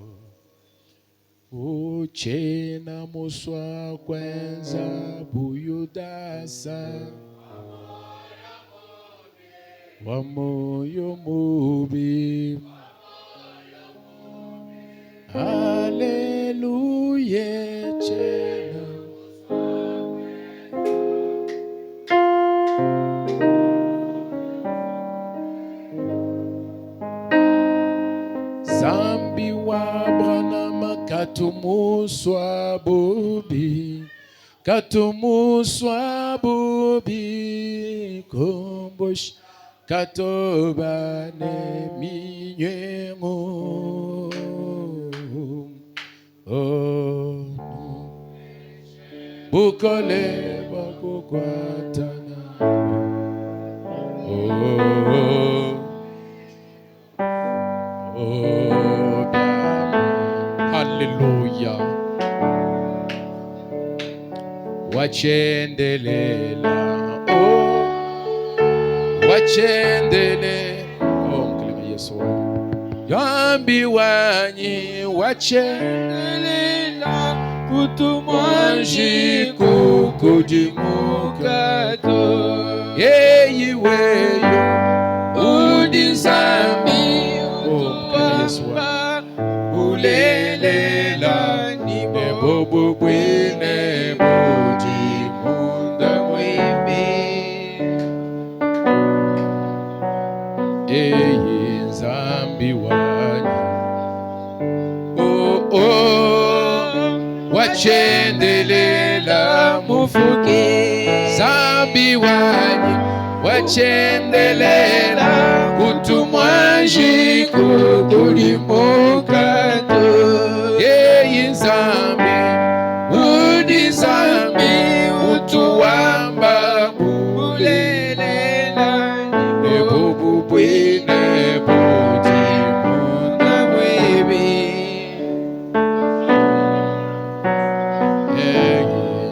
Uchena muswa kwenza buyudasa wa moyo mubi. Alleluia chena. Zambi wa branama katumuswa bobi, katumuswa bobi, kombosh katobane minyengo. Oh, bukole bakukwatana. Hallelujah. Wachendelela, oh, wachendele, oh, mkalima Yesu wangu. Yambi wanyi, wachendelela, kutumanji kukudimukato. Yeyi weyo, udizambi, oh, mkalima Yesu wangu. Ulelela ni bobo bwene bodi munda mwebe. Eye nzambi wani. Oh oh, wachendelela mufuke. Zambi wani, wachendelela kutumwanji kukulimuka. Nzambi, udi zambi, utuwamba bulelela, nebubu bwine budi munda webi.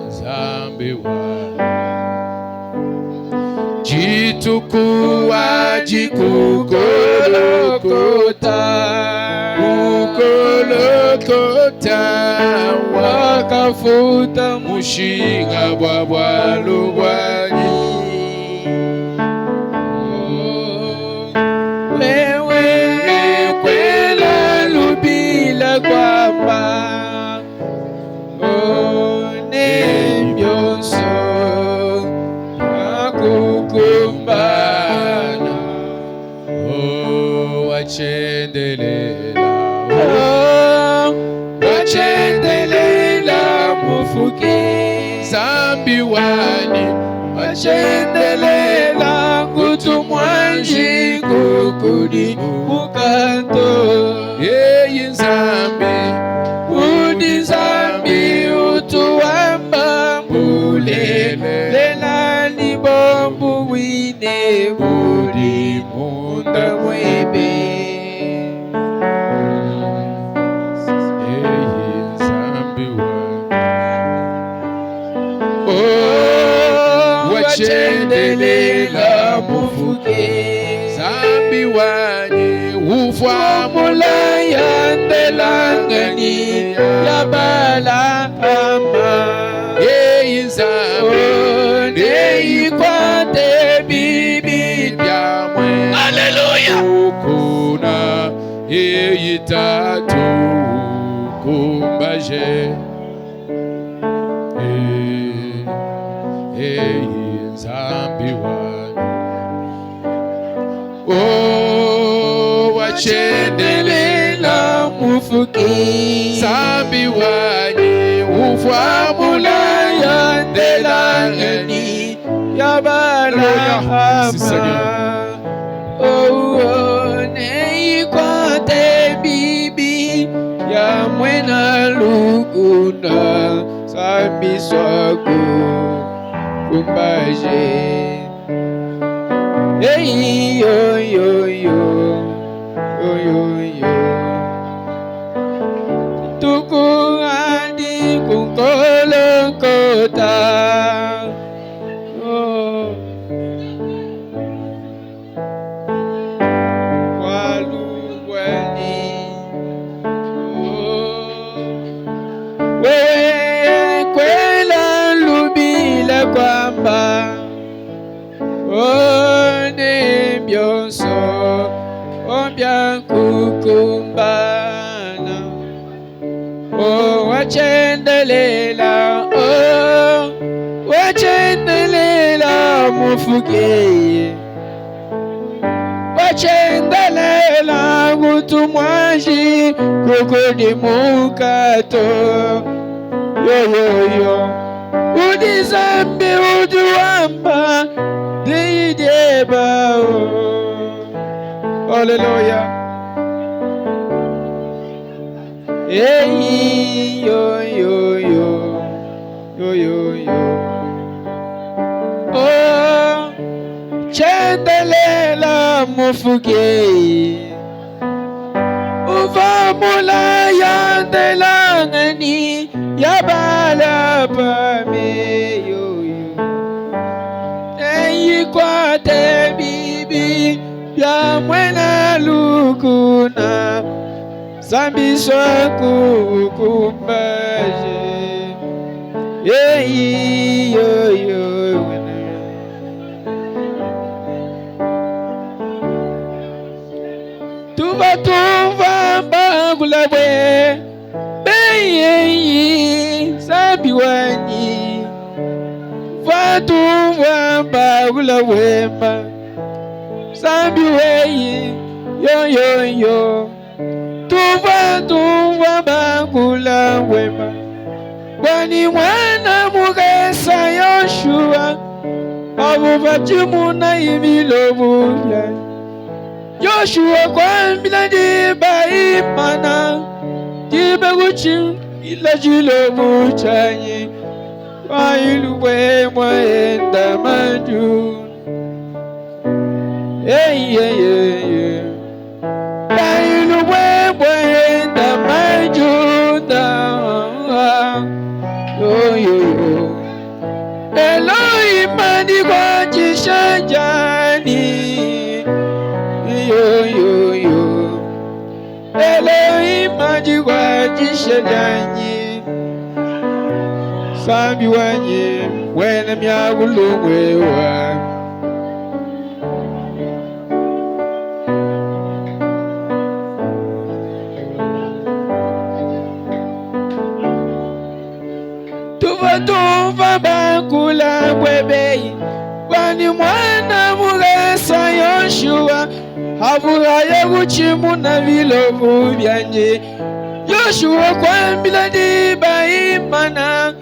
Nzambi wa jitukuwa jikukolokota. Kolokota wakafuta mushinga bwa lubwani. Wewe kwela lubila kwamba nembyonso yakukumbana. Wachendelela, wachendelela mufuke. Zambi wani, wachendelela kutumwanji kukudi mukanto. Yeyi nzambi, udi zambi, utuwamba bulelela ni bombu wine budi munda mwebe. Wachendelela mufuke. Zambi wani, ufamula yandelangani yabalama yeyinzambi neyikwate bibi byamwe Haleluya. ukuna yeyitatu kumbaje eyinzambi wami wachendelela mufuki zambi wani ufamula yandelangani yabalama neyikwate bibi ya mwena luguna zambi swako kumbaje hey yo yo yo yo yo yo tuku adi kungkolokota oh walugwani oh wewe kwela lubila kwamba one byonso ombyankukumbana wachendelela mufuke wachendelela kutumwaji kukudi mukato yoyoyo udizambi uduwamba diyidebao. Hallelujah. Hey yo yo yo yo yo yo oh chendelela mufuke uvamula yandelangani yabalapame yo yo eyikwate bibi ya mwena lukuna zambi swako kumbaje yeyi yo yo tuva bagulabwe beyeyi zambi wanyi vatuva bagulabwe zambi weyi yo yo yo tuva bakula wema kwani mwana mugesa Yoshua abo bajimuna imilobu ya Yoshua kwambila diba imana diba guchi ila jilobu chanyi wailuwe mwaenda maju hey yeah yeah yeah wailuwebwenda majuda yo yo yo Elohim kwa jishajani yo yo yo Elohim kwa jishajani sambi wanye wena myagulungwewa tuva bakula bwebei kwani mwana mugesa Yoshua havuraye guchimuna vilovu byanje Yoshua kwambila diba imana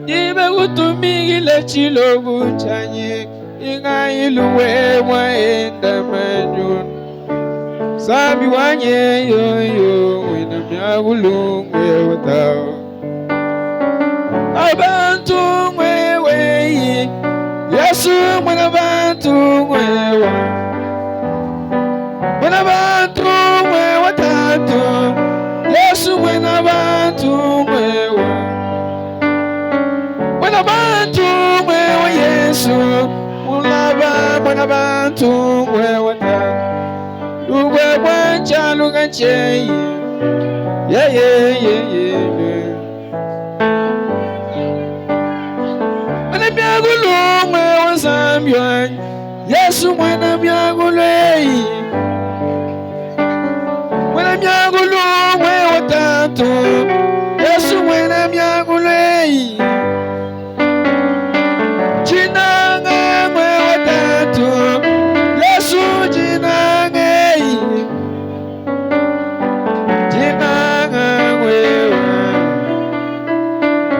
diba gutumigile chilovu chanye ingailuwe mwaenda majun sabi wanye yoyo wina myagulungwe watao abantu mweweyi Yesu mwana bantu mwewa mwana bantu mwewa tatu Yesu mwana bantu mwewa mwana bantu mwewa Yesu mwana bantu mwewa tatu Ugwe chaluga che yeah yeah yeah yeah Mwana miagulu mwe wasambyo Yesu mwana miagulu Mwana miagulu mwe watatu Yesu mwana miagulu Jinanga mwe watatu Yesu jinanga Jinanga mwewa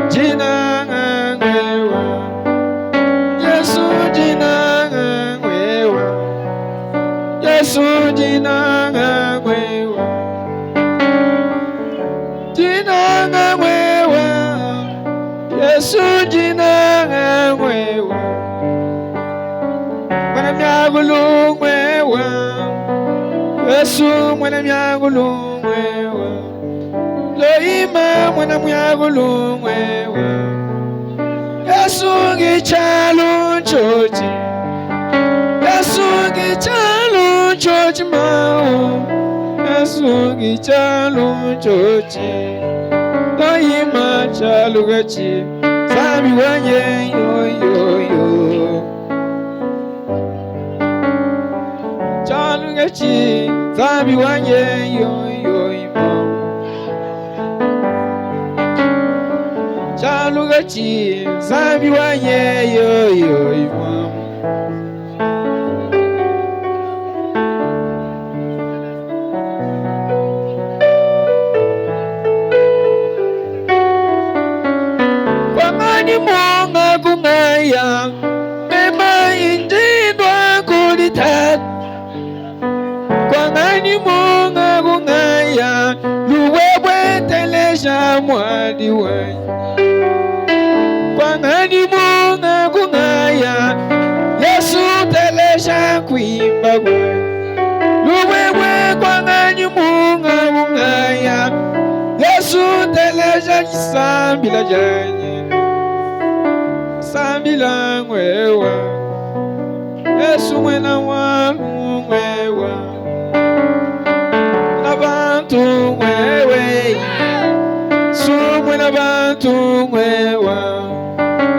Jinanga mwewa Yesu jinanga mwewa Yesu jinanga mwewa Jinanga mwewa Yesu jinanga mwewa Mwana miagulu mwewa Yesu mwana miagulu mwewa Loima mwana miagulu mwewa Yesu gichalu chochi Yesu gichalu chochi mao Yesu gichalu chochi Loima chalu gachi Sami wanye yo yo yo Chalu gachi Sami wanye yo yo yo Chalu gachi Sami wanye yo yo yo Kwangani monga kungaya Mema injindwa kulitat Kwangani monga kungaya Luwewe telesha mwadi wai Kwangani monga kungaya Yesu telesha kuimba wai Luwewe kwangani monga kungaya Yesu telesha kisambila janye Sambila mwewa Yesu mwena walu mwewa Nabantu mwewe Su mwena bantu mwewa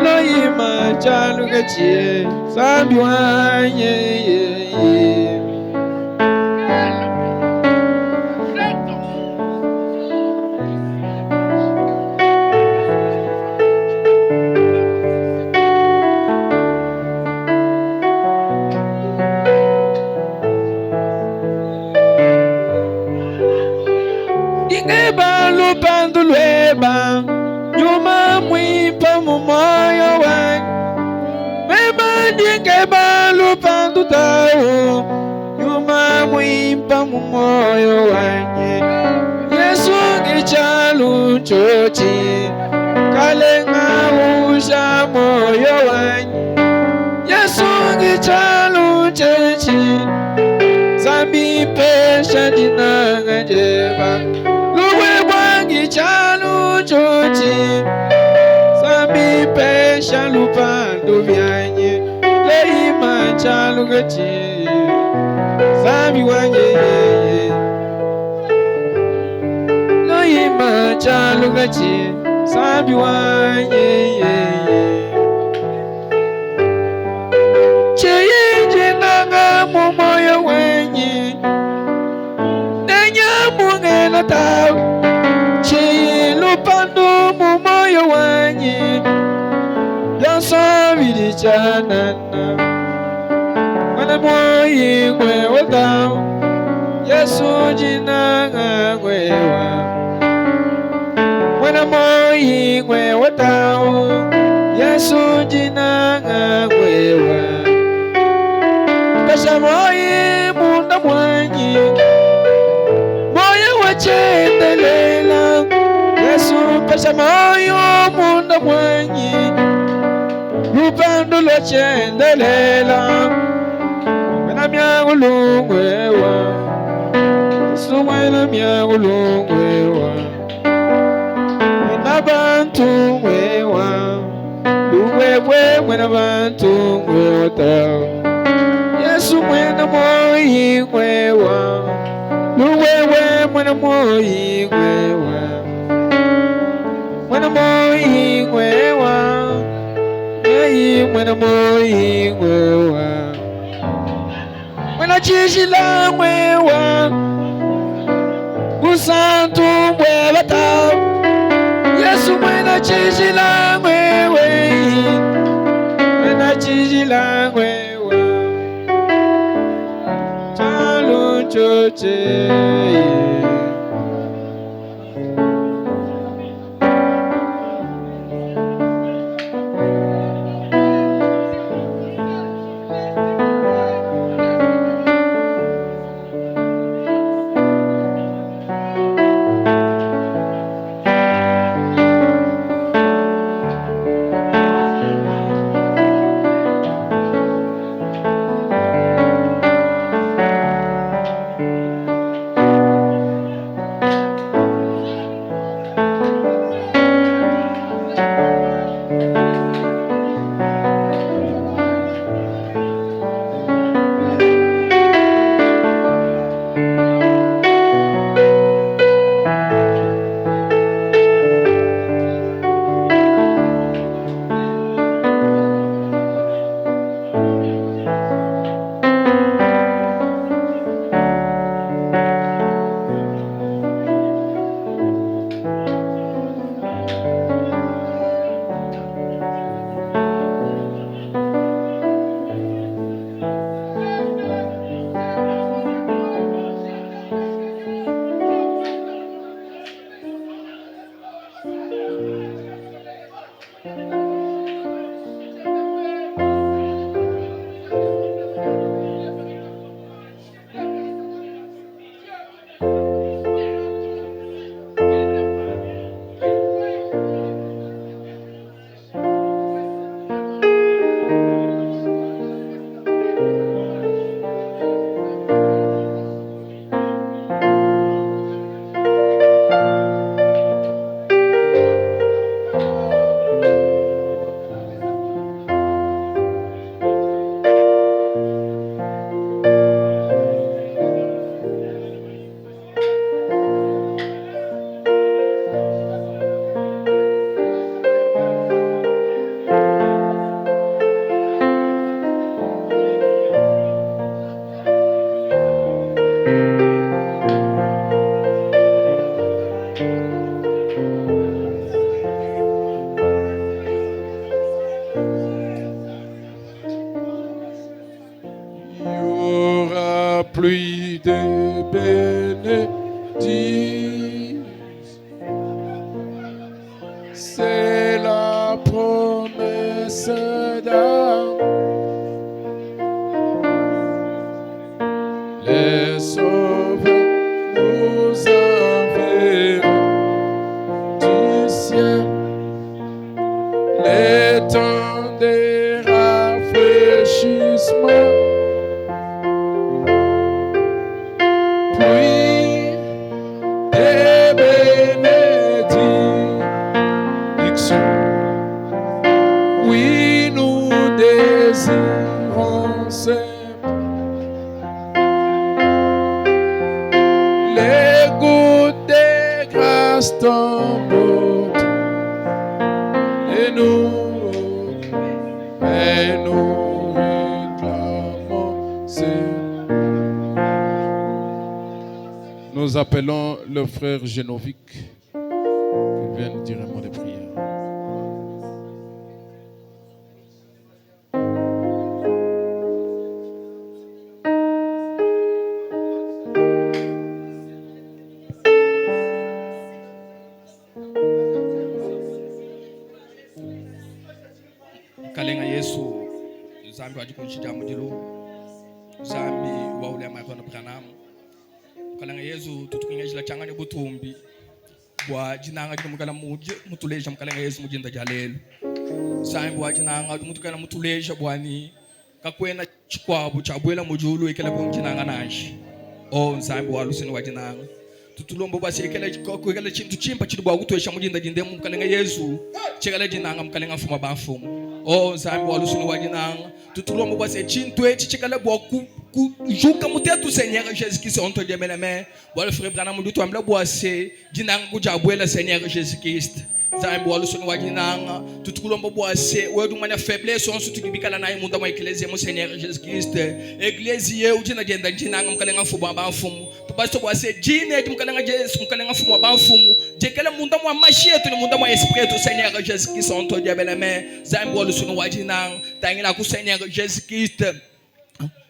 Loima chalu gachie Sambi wanye Ingeba lupando lweba Nyuma mwipa mumoyo wangu Mema ingeba lupando tao Nyuma mwipa mumoyo wangu Yesu gichalu chochi Kalenga usha moyo wangu Yesu gichalu chochi Zambi pesha dinanga jeba Chalu chochi Sambi pesha lupando vyanye Leima chalu gachi Sambi wanye Leima chalu gachi Sambi wanye Cheye jinanga mumoyo wenye Nenya mungena tau Lupando mumoyo wanye Yansabili chanana Mwana moyi mwe wadao Yesu jinanga mwewa Mwana moyi mwe wadao Yesu jinanga mwewa Kasha moyi munda mwanyi Moyo wachendelela Yesu pesha moyo munda mwanyi Lupando lochendelela Mwena miagulu mwewa Yesu mwena miagulu mwewa Mwena bantu mwewa Luwewe mwena bantu mwewa Yesu mwena moyi mwewa Luwewe mwana moi wewa, mwana moi wewa, mwana moi wewa, mwana chishi la wewa, usantu mwebata, Yesu mwana chishi la wewe, mwana chishi la wewa, chalo choche. Pluie de bénédictions, c'est la promesse d'Abraham. Les sauveurs nous enverront du ciel, les temps des rafraîchissements. Oui, nous désirons les gouttes de grâce tombent et nous réclamons. Nous appelons le frère Genovic qui vient nous dire un mot de prière. Kalenga Yesu zambi wajikunshija mudilo zambi wa ule ambaye pranamu kalenga Yesu tutukinga changanya butumbi bwa jinanga mukala mutuleja mkalenga Yesu mujinda jalelo zambi wa jinanga mutukala mutuleja bwani kakwena chikwabu chabwela mujulu ikela bumjinanga nanshi o zambi wa lusini wa jinanga tutulombo basi ikela chikoko ikela chintu chimpa chidwa kutwesha mujinda jindemu mkalenga Yesu chekala jinanga mkalenga fuma bafumu Oh nzambi wa lusuni wa dinanga tutulwa mo base chintwe chichikala bwa ku juka mutetu Seigneur Jésus Christ on te demande mais wa le frère Branham du twamla bwa se dinanga ku jabwela Seigneur Jésus Christ nzambi wa lusuni wa dinanga tutulwa mo bwa se wa du manya faiblesse on sutu bikala na imunda mo ecclesia mo Seigneur Jésus Christ ecclesia ujina genda dinanga mkalenga mfumu abamfumu tubase bwa se jine mkalenga Jésus mkalenga mfumu abamfumu jekela munda mo machietu ni munda mo esprit tu Seigneur Jésus Christ on te demande mais nzambi wa lusuni wa dinanga tangina ku Seigneur Jésus Christ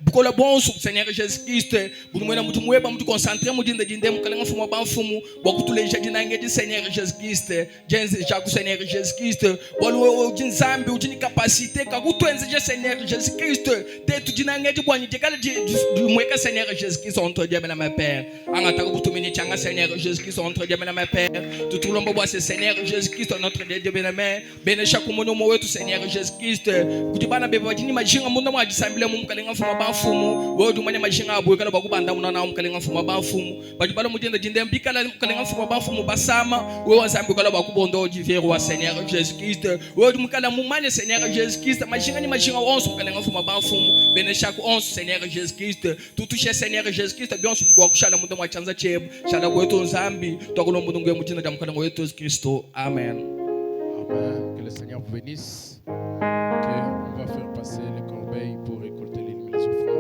bukola bonso Seigneur Jésus Christ bunumwena mutu mweba mutu concentré mudinda dinde mukalenga fumu bamfumu bakutuleja dinange di Seigneur Jésus Christ jenze jaku Seigneur Jésus Christ walwo jinzambi utini capacité kakutwenze je Seigneur Jésus Christ tetu dinange di bwani dekala di mweka Seigneur Jésus Christ on te diamela ma père angata kutumini changa Seigneur Jésus Christ on te diamela ma père tutulombo bwa Seigneur Jésus Christ notre Dieu bename bene chaque mono mo wetu Seigneur Jésus Christ kutibana beba dini majinga mundo mwa disambile mu mukalenga fumu bamfumu wodu manya majinga abwe kala bakubanda muna na mukalenga fumu bamfumu bajibala mudinda dinde mbikala mukalenga fumu bamfumu basama wo wanzambi kala bakubondo divero wa Seigneur Jésus Christ wodu mukala mumanya Seigneur Jésus Christ majinga ni majinga onso mukalenga fumu bamfumu bene chaque onso Seigneur Jésus Christ tutushe Seigneur Jésus Christ bionso bwa kushala mundo mwa chanza chebu shala kwetu nzambi twakulomba ndungu mudinda da mukalenga wetu Jésus Christ amen. Amen. Que le Seigneur vous bénisse. On va faire passer les corbeilles pour récolter les offrandes.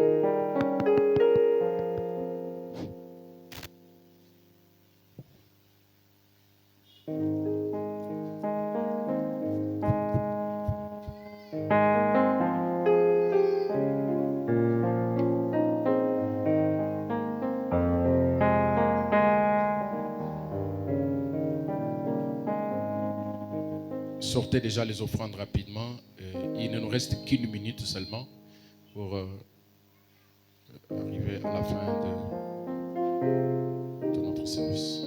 Sortez déjà les offrandes rapidement. Il ne nous reste qu'une minute seulement pour arriver à la fin de notre service.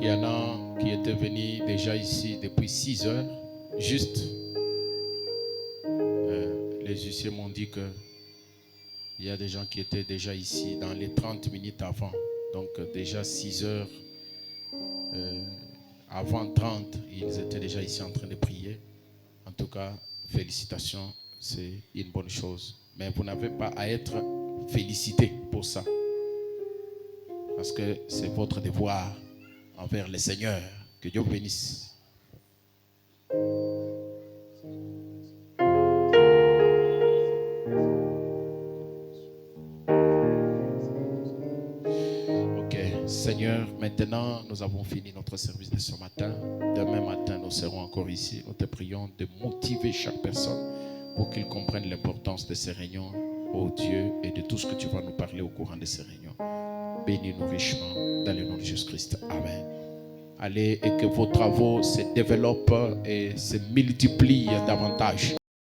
Il y en a qui étaient venus déjà ici depuis 6 heures, juste. Les huissiers m'ont dit qu'il y a des gens qui étaient déjà ici dans les 30 minutes avant. Donc déjà 6 heures, avant 30, ils étaient déjà ici en train de prier. En tout cas, félicitations, c'est une bonne chose. Mais vous n'avez pas à être félicité pour ça. Parce que c'est votre devoir envers le Seigneur. Que Dieu vous bénisse. Ok, Seigneur, maintenant nous avons fini notre service de ce matin. Demain matin, nous serons encore ici. Nous te prions de motiver chaque personne pour qu'il comprenne l'importance de ces réunions, ô Dieu, et de tout ce que tu vas nous parler au courant de ces réunions. Bénis-nous richement dans le nom de Jésus-Christ. Amen. Allez, et que vos travaux se développent et se multiplient davantage.